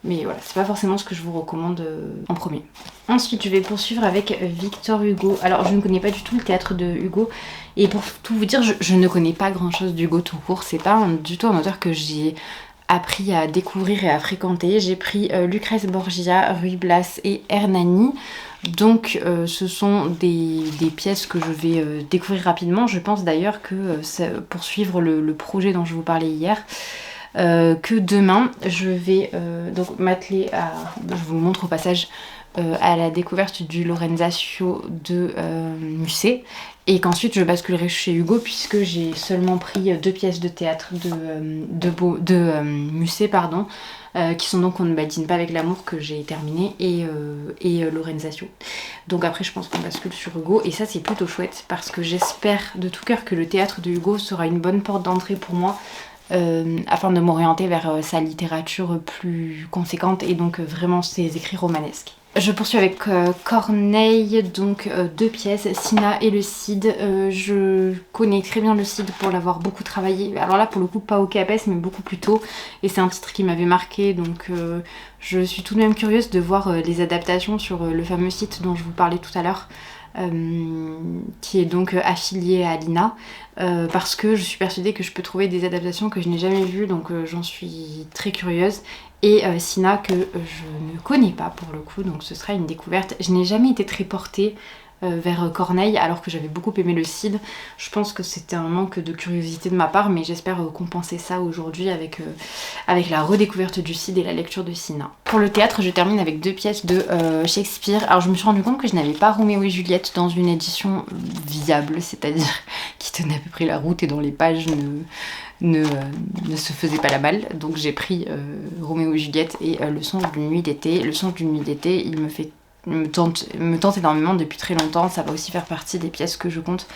Mais voilà, c'est pas forcément ce que je vous recommande en premier. Ensuite, je vais poursuivre avec Victor Hugo. Alors, je ne connais pas du tout le théâtre de Hugo. Et pour tout vous dire, je ne connais pas grand chose d'Hugo tout court. C'est pas du tout un auteur que j'ai appris à découvrir et à fréquenter. J'ai pris Lucrèce Borgia, Ruy Blas et Hernani. Donc ce sont des pièces que je vais découvrir rapidement. Je pense d'ailleurs que pour suivre le projet dont je vous parlais hier, que demain je vais donc m'atteler à... je vous montre au passage à la découverte du Lorenzaccio de Musset et qu'ensuite je basculerai chez Hugo puisque j'ai seulement pris 2 pièces de théâtre de Musset, pardon, qui sont donc On ne badine pas avec l'amour que j'ai terminé et Lorenzaccio. Donc après je pense qu'on bascule sur Hugo et ça c'est plutôt chouette parce que j'espère de tout cœur que le théâtre de Hugo sera une bonne porte d'entrée pour moi afin de m'orienter vers sa littérature plus conséquente et donc vraiment ses écrits romanesques. Je poursuis avec Corneille, donc 2 pièces, Cinna et le Cid. Je connais très bien le Cid pour l'avoir beaucoup travaillé. Alors là pour le coup pas au CAPES mais beaucoup plus tôt. Et c'est un titre qui m'avait marqué donc je suis tout de même curieuse de voir les adaptations sur le fameux site dont je vous parlais tout à l'heure. Qui est donc affilié à l'INA parce que je suis persuadée que je peux trouver des adaptations que je n'ai jamais vues donc j'en suis très curieuse et Cinna que je ne connais pas pour le coup donc ce sera une découverte. Je n'ai jamais été très portée vers Corneille alors que j'avais beaucoup aimé le Cid. Je pense que c'était un manque de curiosité de ma part mais j'espère compenser ça aujourd'hui avec la redécouverte du Cid et la lecture de Cinna. Pour le théâtre je termine avec 2 pièces de Shakespeare. Alors je me suis rendu compte que je n'avais pas Roméo et Juliette dans une édition viable, c'est-à-dire qui tenait à peu près la route et dont les pages ne se faisait pas la malle. Donc j'ai pris Roméo et Juliette et Le songe d'une nuit d'été. Le songe d'une nuit d'été, il me tente énormément depuis très longtemps. Ça va aussi faire partie des pièces que je compte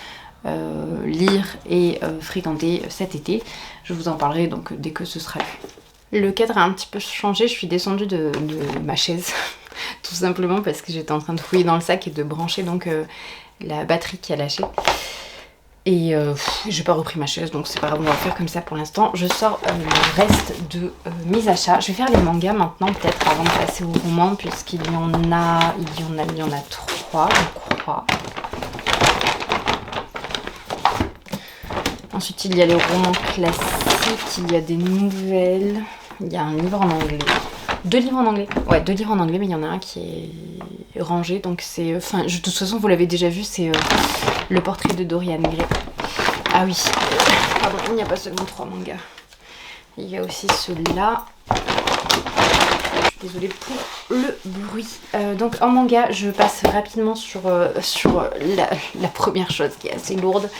lire et fréquenter cet été. Je vous en parlerai donc dès que ce sera lu. Le cadre a un petit peu changé, je suis descendue de ma chaise tout simplement parce que j'étais en train de fouiller dans le sac et de brancher donc la batterie qui a lâché. Et j'ai pas repris ma chaise, donc c'est pas grave, on va faire comme ça pour l'instant. Je sors le reste de mes achats. Je vais faire les mangas maintenant peut-être avant de passer aux romans, puisqu'il y en a 3 je crois. Ensuite il y a les romans classiques, il y a des nouvelles, il y a un livre en anglais. 2 livres en anglais. Ouais, 2 livres en anglais, mais il y en a un qui est rangé, donc c'est... Enfin, de toute façon, vous l'avez déjà vu, c'est le portrait de Dorian Gray. Ah oui, pardon, il n'y a pas seulement 3 mangas. Il y a aussi celui-là. Je suis désolée pour le bruit. Donc en manga, je passe rapidement sur la première chose qui est assez lourde.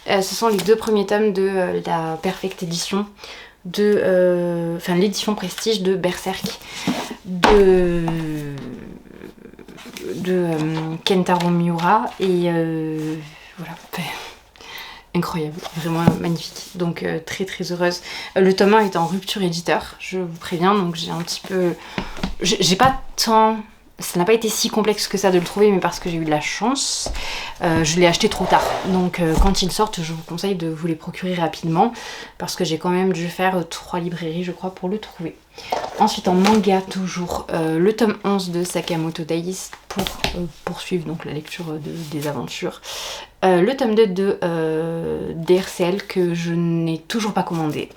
Ce sont les 2 premiers tomes de la Perfect Edition. Enfin l'édition prestige de Berserk de Kentaro Miura et voilà, incroyable, vraiment magnifique, donc très très heureuse. Le tome 1 est en rupture éditeur, je vous préviens, donc j'ai un petit peu, j'ai pas tant, ça n'a pas été si complexe que ça de le trouver, mais parce que j'ai eu de la chance, je l'ai acheté trop tard. Donc quand ils sortent, je vous conseille de vous les procurer rapidement, parce que j'ai quand même dû faire 3 librairies, je crois, pour le trouver. Ensuite en manga toujours, le tome 11 de Sakamoto Days pour poursuivre donc la lecture des aventures. Le tome 2 de DRCL que je n'ai toujours pas commencé.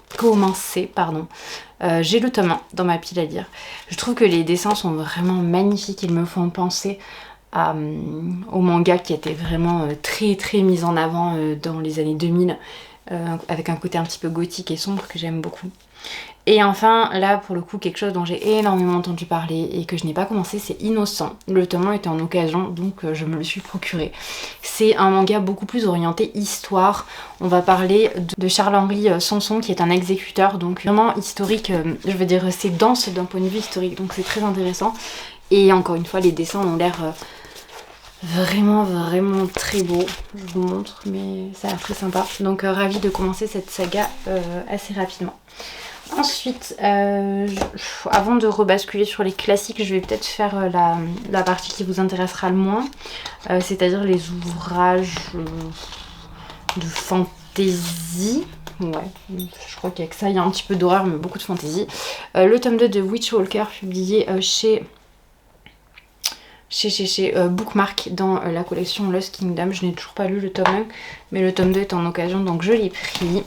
J'ai le tome 1 dans ma pile à lire. Je trouve que les dessins sont vraiment magnifiques, ils me font penser au manga qui était vraiment très très mis en avant dans les années 2000, avec un côté un petit peu gothique et sombre que j'aime beaucoup. Et enfin, là pour le coup, quelque chose dont j'ai énormément entendu parler et que je n'ai pas commencé, c'est Innocent. Le tome 1 était en occasion, donc je me le suis procuré. C'est un manga beaucoup plus orienté histoire. On va parler de Charles-Henri Sanson, qui est un exécuteur, donc vraiment historique, je veux dire, c'est dense d'un point de vue historique, donc c'est très intéressant. Et encore une fois, les dessins ont l'air vraiment vraiment très beaux. Je vous montre, mais ça a l'air très sympa. Donc ravie de commencer cette saga assez rapidement. Ensuite, avant de rebasculer sur les classiques, je vais peut-être faire la partie qui vous intéressera le moins, c'est-à-dire les ouvrages de fantasy. Ouais, je crois qu'il y a que ça, il y a un petit peu d'horreur, mais beaucoup de fantasy. Le tome 2 de Witchwalker, publié chez Bookmark dans la collection Lost Kingdom. Je n'ai toujours pas lu le tome 1, mais le tome 2 est en occasion, donc je l'ai pris.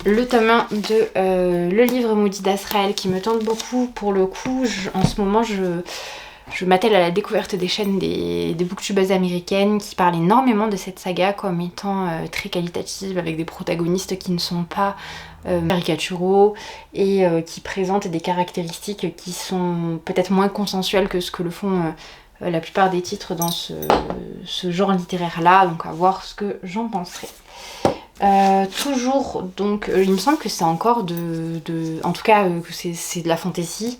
Le tome 1 de Le livre maudit d'Azraël qui me tente beaucoup. Pour le coup, en ce moment, je m'attelle à la découverte des chaînes des booktubeuses américaines qui parlent énormément de cette saga comme étant très qualitative, avec des protagonistes qui ne sont pas caricaturaux et qui présentent des caractéristiques qui sont peut-être moins consensuelles que ce que le font la plupart des titres dans ce genre littéraire là, donc à voir ce que j'en penserai. Toujours, donc il me semble que c'est encore en tout cas que c'est de la fantasy,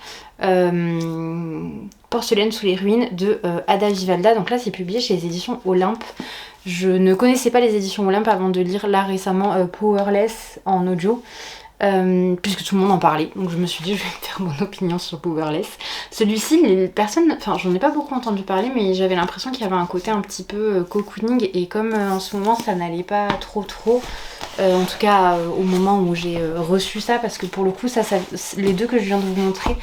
Porcelaine sous les ruines de Ada Vivalda. Donc là c'est publié chez les éditions Olympe. Je ne connaissais pas les éditions Olympe avant de lire là récemment Powerless en audio, puisque tout le monde en parlait, donc je me suis dit je vais me faire mon opinion sur Powerless. Celui-ci, les personnes, enfin j'en ai pas beaucoup entendu parler, mais j'avais l'impression qu'il y avait un côté un petit peu cocooning, et comme en ce moment ça n'allait pas trop, en tout cas au moment où j'ai reçu ça, parce que pour le coup les 2 que je viens de vous montrer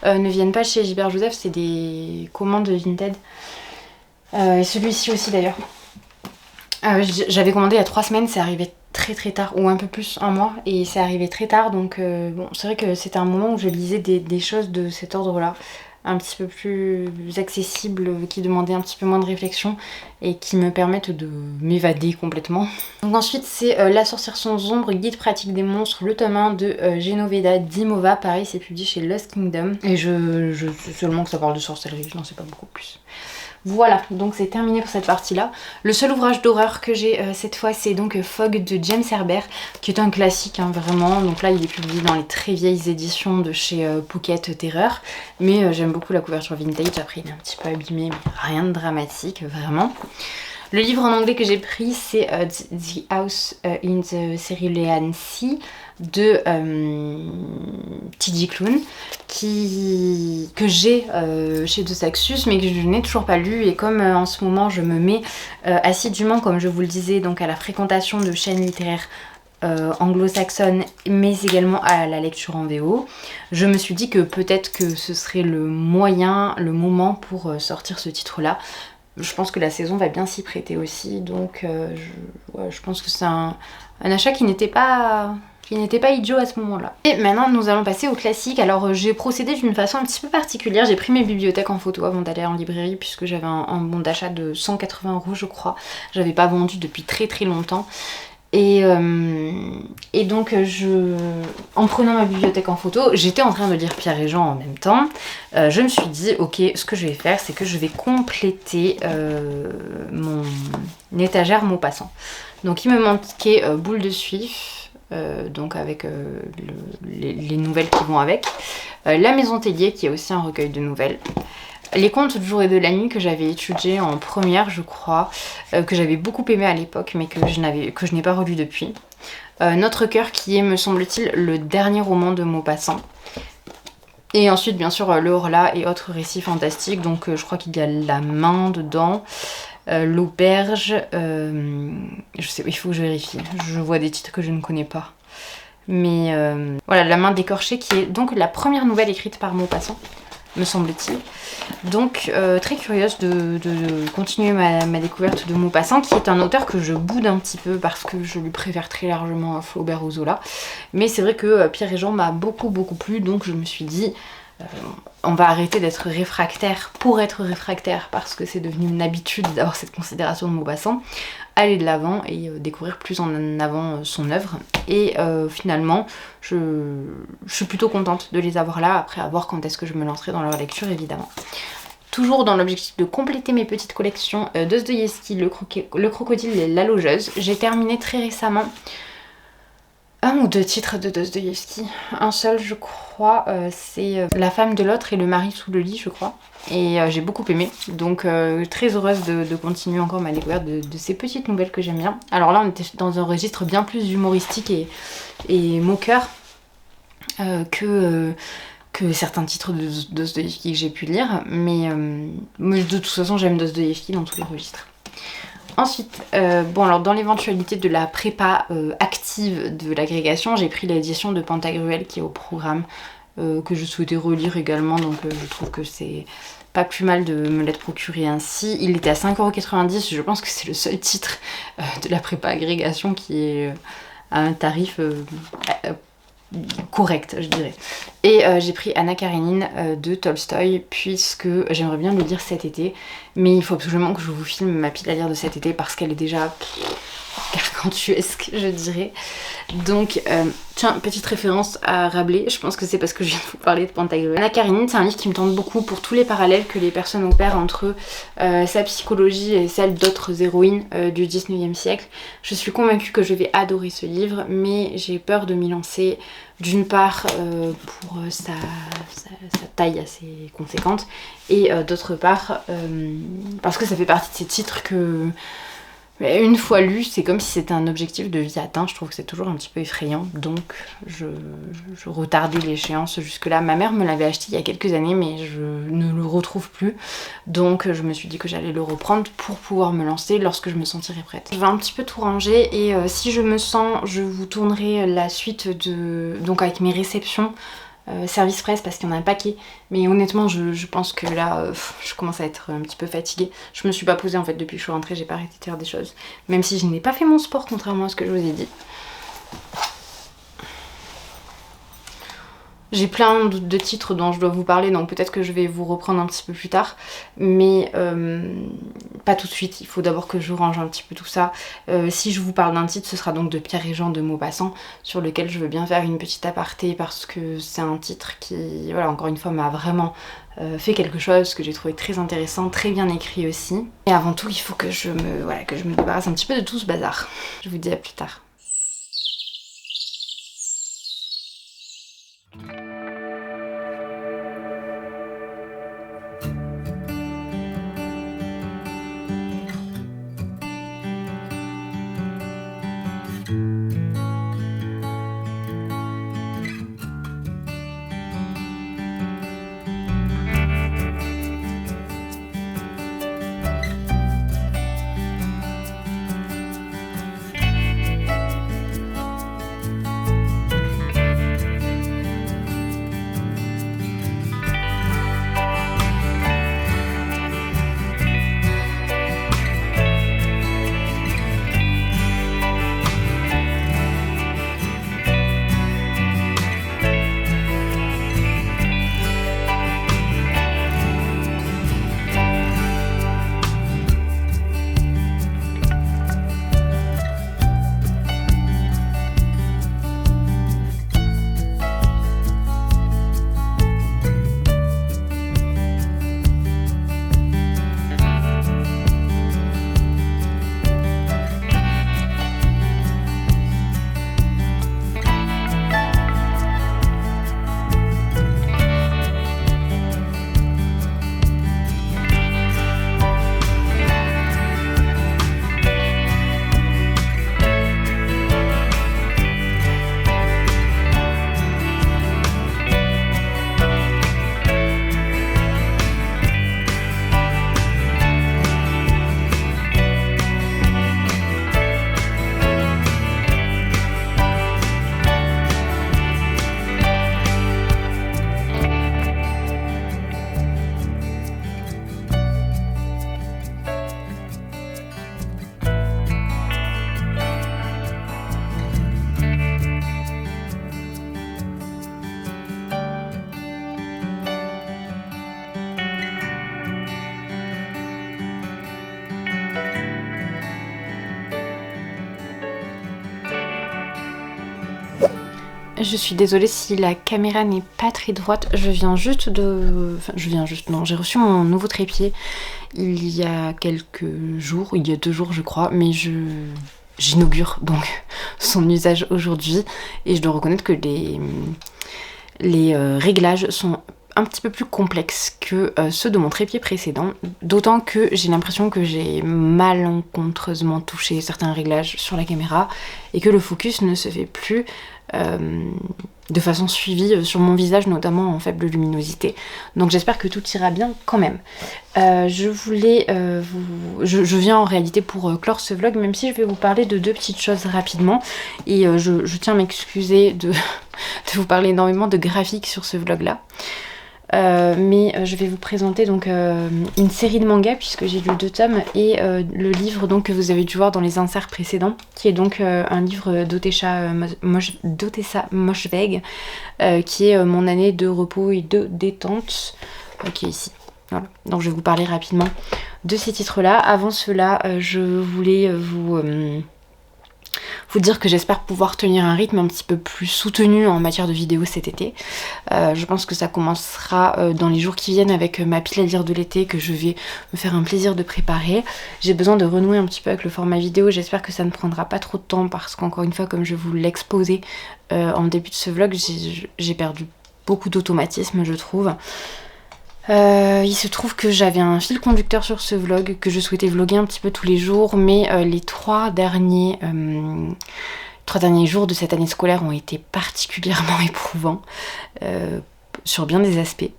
ne viennent pas chez Gilbert Joseph, c'est des commandes Vinted, et celui-ci aussi d'ailleurs. J'avais commandé il y a 3 semaines, c'est arrivé très très tard, ou un peu plus, un mois, et c'est arrivé très tard, donc bon, c'est vrai que c'était un moment où je lisais des choses de cet ordre-là, un petit peu plus accessibles, qui demandaient un petit peu moins de réflexion, et qui me permettent de m'évader complètement. Donc ensuite c'est La sorcière sans ombre, guide pratique des monstres, le tome 1 de Genoveva Dimova, pareil c'est publié chez Lost Kingdom, et je sais seulement que ça parle de sorcellerie, je n'en sais pas beaucoup plus. Voilà, donc c'est terminé pour cette partie-là. Le seul ouvrage d'horreur que j'ai cette fois, c'est donc Fog de James Herbert, qui est un classique, hein, vraiment. Donc là, il est publié dans les très vieilles éditions de chez Pocket Terreur. Mais j'aime beaucoup la couverture vintage. Après, il est un petit peu abîmé, mais rien de dramatique, vraiment. Le livre en anglais que j'ai pris, c'est The House in the Cerulean Sea de T.J. Klune, que j'ai chez De Saxus, mais que je n'ai toujours pas lu. Et comme en ce moment je me mets assidûment, comme je vous le disais, donc à la fréquentation de chaînes littéraires anglo-saxonnes, mais également à la lecture en VO, je me suis dit que peut-être que ce serait le moment pour sortir ce titre-là. Je pense que la saison va bien s'y prêter aussi, donc je pense que c'est un achat qui n'était pas idiot à ce moment-là. Et maintenant, nous allons passer au classique. Alors, j'ai procédé d'une façon un petit peu particulière. J'ai pris mes bibliothèques en photo avant d'aller en librairie, puisque j'avais un bon d'achat de 180 € je crois. J'avais pas vendu depuis très très longtemps. Et donc en prenant ma bibliothèque en photo, j'étais en train de lire Pierre et Jean en même temps. Je me suis dit, ok, ce que je vais faire, c'est que je vais compléter mon étagère Maupassant. Donc il me manquait Boule de Suif, donc avec les nouvelles qui vont avec. La Maison Tellier, qui est aussi un recueil de nouvelles. Les contes du jour et de la nuit que j'avais étudiés en première, je crois, que j'avais beaucoup aimé à l'époque, mais que je n'ai pas relu depuis. Notre cœur, qui est, me semble-t-il, le dernier roman de Maupassant. Et ensuite, bien sûr, Le Horla et autres récits fantastiques. Donc, je crois qu'il y a La Main dedans, L'Auberge. Je sais, il faut que je vérifie. Je vois des titres que je ne connais pas. Mais voilà, La Main décorchée, qui est donc la première nouvelle écrite par Maupassant, me semble-t-il. Donc très curieuse de continuer ma découverte de Maupassant, qui est un auteur que je boude un petit peu parce que je lui préfère très largement Flaubert ou Zola. Mais c'est vrai que Pierre et Jean m'a beaucoup plu, donc je me suis dit on va arrêter d'être réfractaire pour être réfractaire, parce que c'est devenu une habitude d'avoir cette considération de Maupassant. Aller de l'avant et découvrir plus en avant son œuvre. Et finalement, je suis plutôt contente de les avoir là, après à voir quand est-ce que je me lancerai dans leur lecture, évidemment. Toujours dans l'objectif de compléter mes petites collections, Dostoïevski, le crocodile et la logeuse. J'ai terminé très récemment un ou deux titres de Dostoïevski. Un seul, je crois, c'est La femme de l'autre et Le mari sous le lit, je crois. Et j'ai beaucoup aimé, donc très heureuse de continuer encore ma découverte de ces petites nouvelles que j'aime bien. Alors là, on était dans un registre bien plus humoristique et moqueur que certains titres de Dostoïevski que j'ai pu lire, mais de toute façon, j'aime Dostoïevski dans tous les registres. Ensuite, bon alors dans l'éventualité de la prépa active de l'agrégation, j'ai pris l'édition de Pantagruel qui est au programme, que je souhaitais relire également, donc je trouve que c'est pas plus mal de me l'être procuré ainsi. Il était à 5,90 €, je pense que c'est le seul titre de la prépa agrégation qui est à un tarif correct, je dirais. Et j'ai pris Anna Karénine de Tolstoï, puisque j'aimerais bien le lire cet été, mais il faut absolument que je vous filme ma pile à lire de cet été parce qu'elle est déjà gargantuesque, je dirais. Donc, tiens, petite référence à Rabelais, je pense que c'est parce que je viens de vous parler de Pantagruel. Anna Karénine, c'est un livre qui me tente beaucoup pour tous les parallèles que les personnes opèrent entre sa psychologie et celle d'autres héroïnes du 19e siècle. Je suis convaincue que je vais adorer ce livre, mais j'ai peur de m'y lancer, d'une part pour sa taille assez conséquente, et d'autre part parce que ça fait partie de ces titres que une fois lu, c'est comme si c'était un objectif de vie atteint. Je trouve que c'est toujours un petit peu effrayant, donc je retardais l'échéance jusque-là. Ma mère me l'avait acheté il y a quelques années, mais je ne le retrouve plus, donc je me suis dit que j'allais le reprendre pour pouvoir me lancer lorsque je me sentirai prête. Je vais un petit peu tout ranger, et si je me sens, je vous tournerai la suite donc avec mes réceptions. Service presse, parce qu'il y en a un paquet, mais honnêtement je pense que là je commence à être un petit peu fatiguée. Je me suis pas posée en fait depuis que je suis rentrée, j'ai pas arrêté de faire des choses, même si je n'ai pas fait mon sport contrairement à ce que je vous ai dit. J'ai plein de titres dont je dois vous parler, donc peut-être que je vais vous reprendre un petit peu plus tard, mais pas tout de suite. Il faut d'abord que je range un petit peu tout ça. Si je vous parle d'un titre, ce sera donc de Pierre et Jean de Maupassant, sur lequel je veux bien faire une petite aparté, parce que c'est un titre qui, voilà, encore une fois, m'a vraiment fait quelque chose que j'ai trouvé très intéressant, très bien écrit aussi. Et avant tout, il faut que je me débarrasse un petit peu de tout ce bazar. Je vous dis à plus tard. Je suis désolée si la caméra n'est pas très droite, j'ai reçu mon nouveau trépied il y a quelques jours, il y a 2 jours je crois, mais j'inaugure donc son usage aujourd'hui et je dois reconnaître que les réglages sont un petit peu plus complexes que ceux de mon trépied précédent, d'autant que j'ai l'impression que j'ai malencontreusement touché certains réglages sur la caméra et que le focus ne se fait plus de façon suivie sur mon visage, notamment en faible luminosité. Donc j'espère que tout ira bien quand même. Je viens en réalité pour clore ce vlog, même si je vais vous parler de 2 petites choses rapidement. Et je tiens à m'excuser de vous parler énormément de graphiques sur ce vlog là. Mais je vais vous présenter donc une série de mangas puisque j'ai lu 2 tomes et le livre donc que vous avez dû voir dans les inserts précédents qui est donc un livre d'Otessa Moshfegh qui est mon année de repos et de détente qui est ici. Voilà. Donc je vais vous parler rapidement de ces titres là. Avant cela je voulais vous dire que j'espère pouvoir tenir un rythme un petit peu plus soutenu en matière de vidéos cet été. Je pense que ça commencera dans les jours qui viennent avec ma pile à lire de l'été que je vais me faire un plaisir de préparer. J'ai besoin de renouer un petit peu avec le format vidéo, j'espère que ça ne prendra pas trop de temps parce qu'encore une fois, comme je vous l'exposais en début de ce vlog, j'ai perdu beaucoup d'automatisme je trouve. Il se trouve que j'avais un fil conducteur sur ce vlog, que je souhaitais vlogger un petit peu tous les jours, mais les 3 derniers jours de cette année scolaire ont été particulièrement éprouvants sur bien des aspects.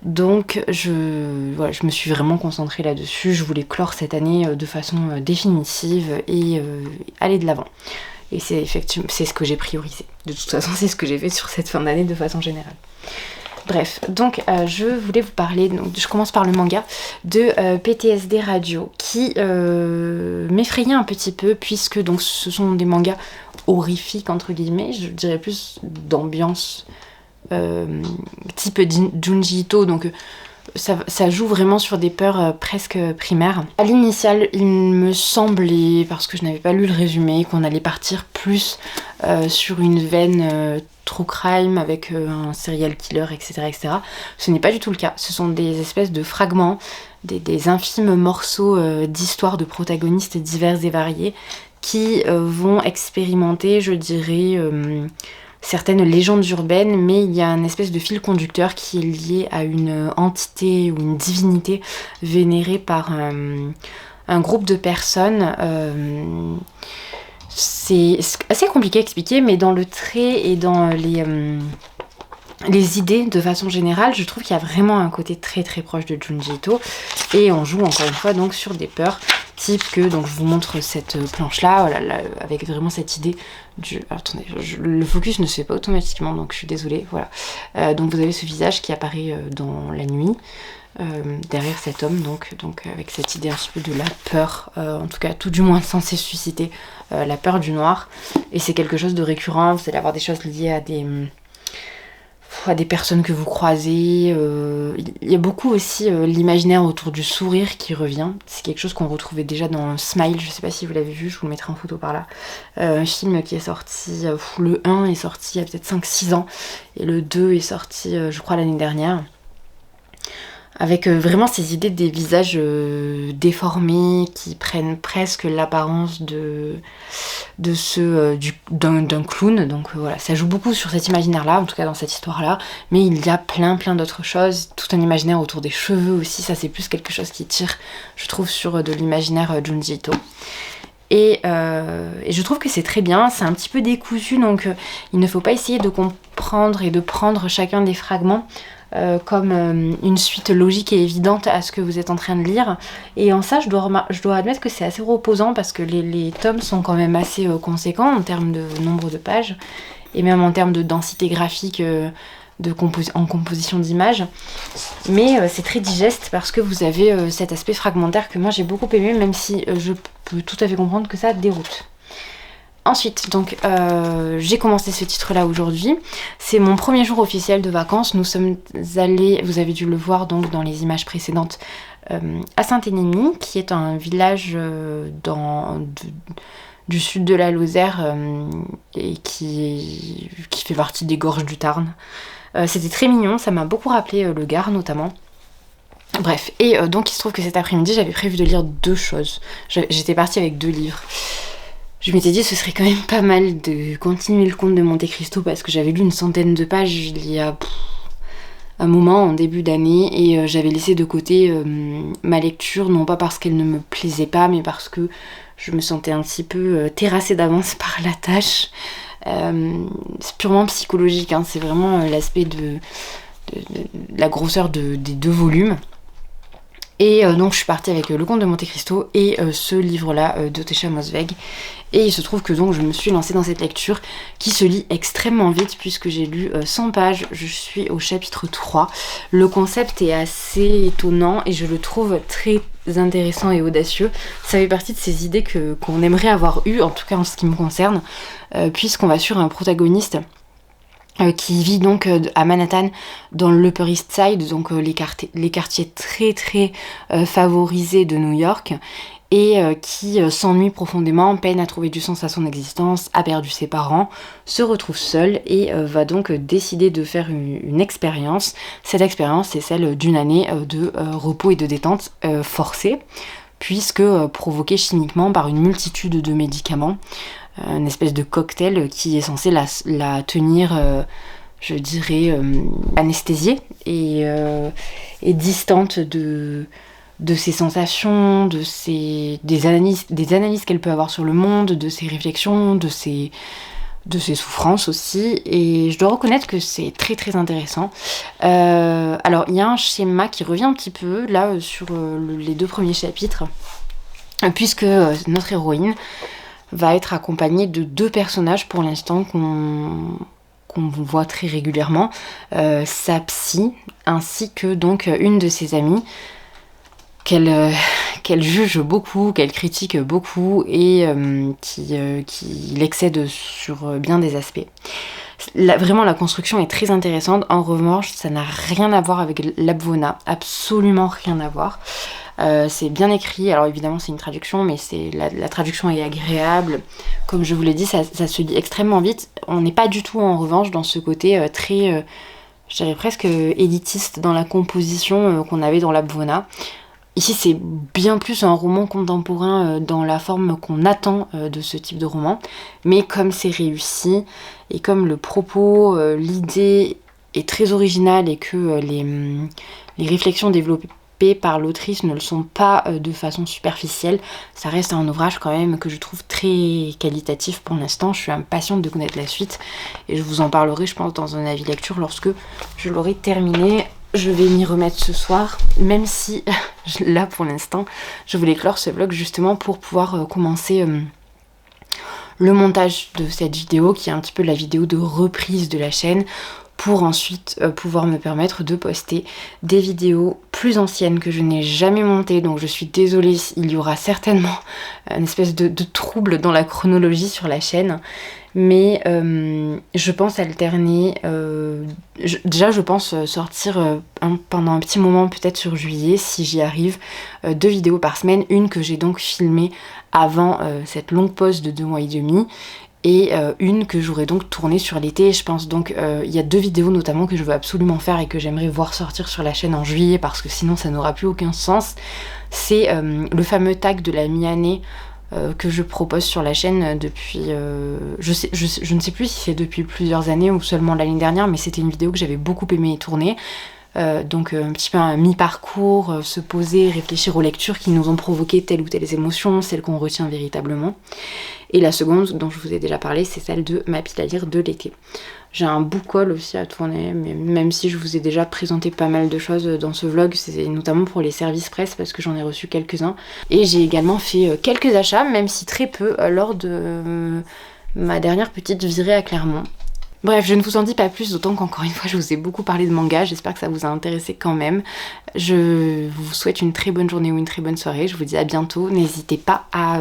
Donc je me suis vraiment concentrée là-dessus, je voulais clore cette année de façon définitive et aller de l'avant. Et c'est effectivement ce que j'ai priorisé. De toute façon, c'est ce que j'ai fait sur cette fin d'année de façon générale. Bref, donc je voulais vous parler, donc, je commence par le manga, de PTSD Radio, qui m'effrayait un petit peu, puisque donc, ce sont des mangas horrifiques, entre guillemets, je dirais plus d'ambiance type Junji Ito, donc ça joue vraiment sur des peurs presque primaires. À l'initial, il me semblait, parce que je n'avais pas lu le résumé, qu'on allait partir plus sur une veine true crime avec un serial killer, etc., etc. Ce n'est pas du tout le cas. Ce sont des espèces de fragments, des infimes morceaux d'histoires de protagonistes divers et variés qui vont expérimenter, je dirais, certaines légendes urbaines, mais il y a un espèce de fil conducteur qui est lié à une entité ou une divinité vénérée par un groupe de personnes. C'est assez compliqué à expliquer, mais dans le trait et dans les idées de façon générale, je trouve qu'il y a vraiment un côté très très proche de Junji Ito, et on joue encore une fois donc sur des peurs type que, donc je vous montre cette planche là, voilà, avec vraiment cette idée du... Attendez, le focus ne se fait pas automatiquement, donc je suis désolée, voilà. Donc vous avez ce visage qui apparaît dans la nuit, derrière cet homme, donc avec cette idée un petit peu de la peur, en tout cas tout du moins censé susciter la peur du noir, et c'est quelque chose de récurrent. Vous allez avoir des choses liées à des personnes que vous croisez. Il y a beaucoup aussi l'imaginaire autour du sourire qui revient. C'est quelque chose qu'on retrouvait déjà dans Smile, je sais pas si vous l'avez vu, je vous le mettrai en photo par là. Un film qui est sorti, le 1 est sorti il y a peut-être 5-6 ans, et le 2 est sorti je crois l'année dernière. Avec vraiment ces idées des visages déformés qui prennent presque l'apparence de ceux d'un clown. Donc voilà, ça joue beaucoup sur cet imaginaire-là, en tout cas dans cette histoire-là. Mais il y a plein d'autres choses, tout un imaginaire autour des cheveux aussi. Ça, c'est plus quelque chose qui tire, je trouve, sur de l'imaginaire Junji Ito. Et je trouve que c'est très bien, c'est un petit peu décousu, donc il ne faut pas essayer de comprendre et de prendre chacun des fragments comme une suite logique et évidente à ce que vous êtes en train de lire. Et en ça, je dois admettre que c'est assez reposant, parce que les tomes sont quand même assez conséquents en termes de nombre de pages, et même en termes de densité graphique en composition d'images. Mais c'est très digeste, parce que vous avez cet aspect fragmentaire que moi j'ai beaucoup aimé, même si je peux tout à fait comprendre que ça déroute. Ensuite, donc, j'ai commencé ce titre-là aujourd'hui. C'est mon premier jour officiel de vacances. Nous sommes allés, vous avez dû le voir donc dans les images précédentes, à Saint-Énimie, qui est un village du sud de la Lozère, et qui fait partie des gorges du Tarn. C'était très mignon, ça m'a beaucoup rappelé le Gard notamment. Bref, et donc il se trouve que cet après-midi, j'avais prévu de lire 2 choses. J'étais partie avec 2 livres. Je m'étais dit ce serait quand même pas mal de continuer le conte de Monte Cristo, parce que j'avais lu une centaine de pages il y a un moment en début d'année, et j'avais laissé de côté ma lecture, non pas parce qu'elle ne me plaisait pas, mais parce que je me sentais un petit peu terrassée d'avance par la tâche. C'est purement psychologique, hein, c'est vraiment l'aspect de la grosseur des 2 volumes. Et donc je suis partie avec Le Comte de Monte Cristo et ce livre-là de Tesha Mosveg. Et il se trouve que donc je me suis lancée dans cette lecture qui se lit extrêmement vite, puisque j'ai lu 100 pages, je suis au chapitre 3. Le concept est assez étonnant et je le trouve très intéressant et audacieux. Ça fait partie de ces idées qu'on aimerait avoir eues, en tout cas en ce qui me concerne, puisqu'on va sur un protagoniste qui vit donc à Manhattan, dans l'Upper East Side, donc les quartiers très très favorisés de New York, et qui s'ennuie profondément, peine à trouver du sens à son existence, a perdu ses parents, se retrouve seul et va donc décider de faire une expérience. Cette expérience, c'est celle d'une année de repos et de détente forcée, puisque provoquée chimiquement par une multitude de médicaments. Une espèce de cocktail qui est censé la tenir, je dirais, anesthésiée et distante de ses sensations, des analyses qu'elle peut avoir sur le monde, de ses réflexions, de ses souffrances aussi. Et je dois reconnaître que c'est très très intéressant. Alors il y a un schéma qui revient un petit peu là sur les 2 premiers chapitres, puisque notre héroïne va être accompagnée de 2 personnages pour l'instant qu'on voit très régulièrement, sa psy, ainsi que donc une de ses amies qu'elle qu'elle juge beaucoup, qu'elle critique beaucoup et qui l'excède sur bien des aspects. Vraiment la construction est très intéressante, en revanche ça n'a rien à voir avec l'Abvona, absolument rien à voir. C'est bien écrit, alors évidemment c'est une traduction, mais la traduction est agréable. Comme je vous l'ai dit, ça se lit extrêmement vite. On n'est pas du tout en revanche dans ce côté très, je dirais presque élitiste dans la composition qu'on avait dans l'Abvona. Ici c'est bien plus un roman contemporain dans la forme qu'on attend de ce type de roman, mais comme c'est réussi et comme le propos, l'idée est très originale et que les réflexions développées par l'autrice ne le sont pas de façon superficielle, ça reste un ouvrage quand même que je trouve très qualitatif pour l'instant. Je suis impatiente de connaître la suite et je vous en parlerai je pense dans un avis lecture lorsque je l'aurai terminé. Je vais m'y remettre ce soir, même si là pour l'instant je voulais clore ce vlog justement pour pouvoir commencer le montage de cette vidéo qui est un petit peu la vidéo de reprise de la chaîne, pour ensuite pouvoir me permettre de poster des vidéos plus anciennes que je n'ai jamais montées. Donc je suis désolée, il y aura certainement une espèce de trouble dans la chronologie sur la chaîne, mais je pense alterner, déjà je pense sortir pendant un petit moment, peut-être sur juillet si j'y arrive, 2 vidéos par semaine, une que j'ai donc filmée avant cette longue pause de 2 mois et demi, et une que j'aurais donc tournée sur l'été. Je pense donc il y a 2 vidéos notamment que je veux absolument faire et que j'aimerais voir sortir sur la chaîne en juillet parce que sinon ça n'aura plus aucun sens. C'est le fameux tag de la mi-année que je propose sur la chaîne depuis, je ne sais plus si c'est depuis plusieurs années ou seulement l'année dernière, mais c'était une vidéo que j'avais beaucoup aimé tourner. Donc un petit peu un mi-parcours, se poser, réfléchir aux lectures qui nous ont provoqué telle ou telle émotion, celles qu'on retient véritablement. Et la seconde, dont je vous ai déjà parlé, c'est celle de ma pile à lire de l'été. J'ai un book haul aussi à tourner, mais même si je vous ai déjà présenté pas mal de choses dans ce vlog, c'est notamment pour les services presse parce que j'en ai reçu quelques-uns. Et j'ai également fait quelques achats, même si très peu, lors de ma dernière petite virée à Clermont. Bref, je ne vous en dis pas plus, d'autant qu'encore une fois je vous ai beaucoup parlé de manga, j'espère que ça vous a intéressé quand même. Je vous souhaite une très bonne journée ou une très bonne soirée, je vous dis à bientôt. N'hésitez pas à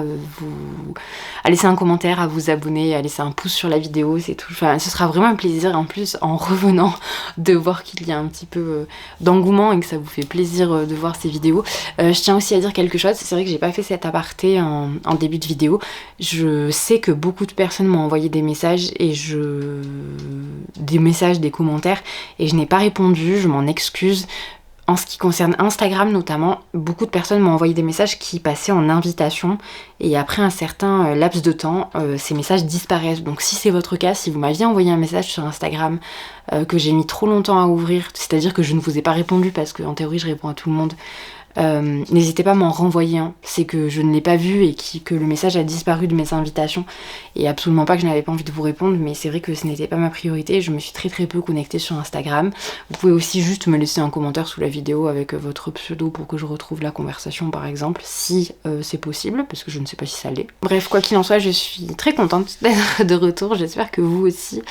laisser un commentaire, à vous abonner, à laisser un pouce sur la vidéo, c'est tout. Enfin, ce sera vraiment un plaisir en plus en revenant de voir qu'il y a un petit peu d'engouement et que ça vous fait plaisir de voir ces vidéos. Je tiens aussi à dire quelque chose, c'est vrai que j'ai pas fait cet aparté en début de vidéo. Je sais que beaucoup de personnes m'ont envoyé des messages et des commentaires et je n'ai pas répondu, je m'en excuse. En ce qui concerne Instagram notamment, beaucoup de personnes m'ont envoyé des messages qui passaient en invitation et après un certain laps de temps, ces messages disparaissent. Donc si c'est votre cas, si vous m'aviez envoyé un message sur Instagram que j'ai mis trop longtemps à ouvrir, c'est-à-dire que je ne vous ai pas répondu parce qu'en théorie je réponds à tout le monde, n'hésitez pas à m'en renvoyer un. C'est que je ne l'ai pas vu et que le message a disparu de mes invitations et absolument pas que je n'avais pas envie de vous répondre, mais c'est vrai que ce n'était pas ma priorité. Je me suis très peu connectée sur Instagram. Vous pouvez aussi juste me laisser un commentaire sous la vidéo avec votre pseudo pour que je retrouve la conversation par exemple, si c'est possible, parce que je ne sais pas si ça l'est. Bref, quoi qu'il en soit, je suis très contente d'être de retour, j'espère que vous aussi.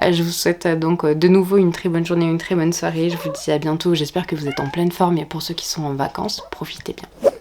Je vous souhaite donc de nouveau une très bonne journée, une très bonne soirée. Je vous dis à bientôt, j'espère que vous êtes en pleine forme et pour ceux qui sont en vacances, profitez bien.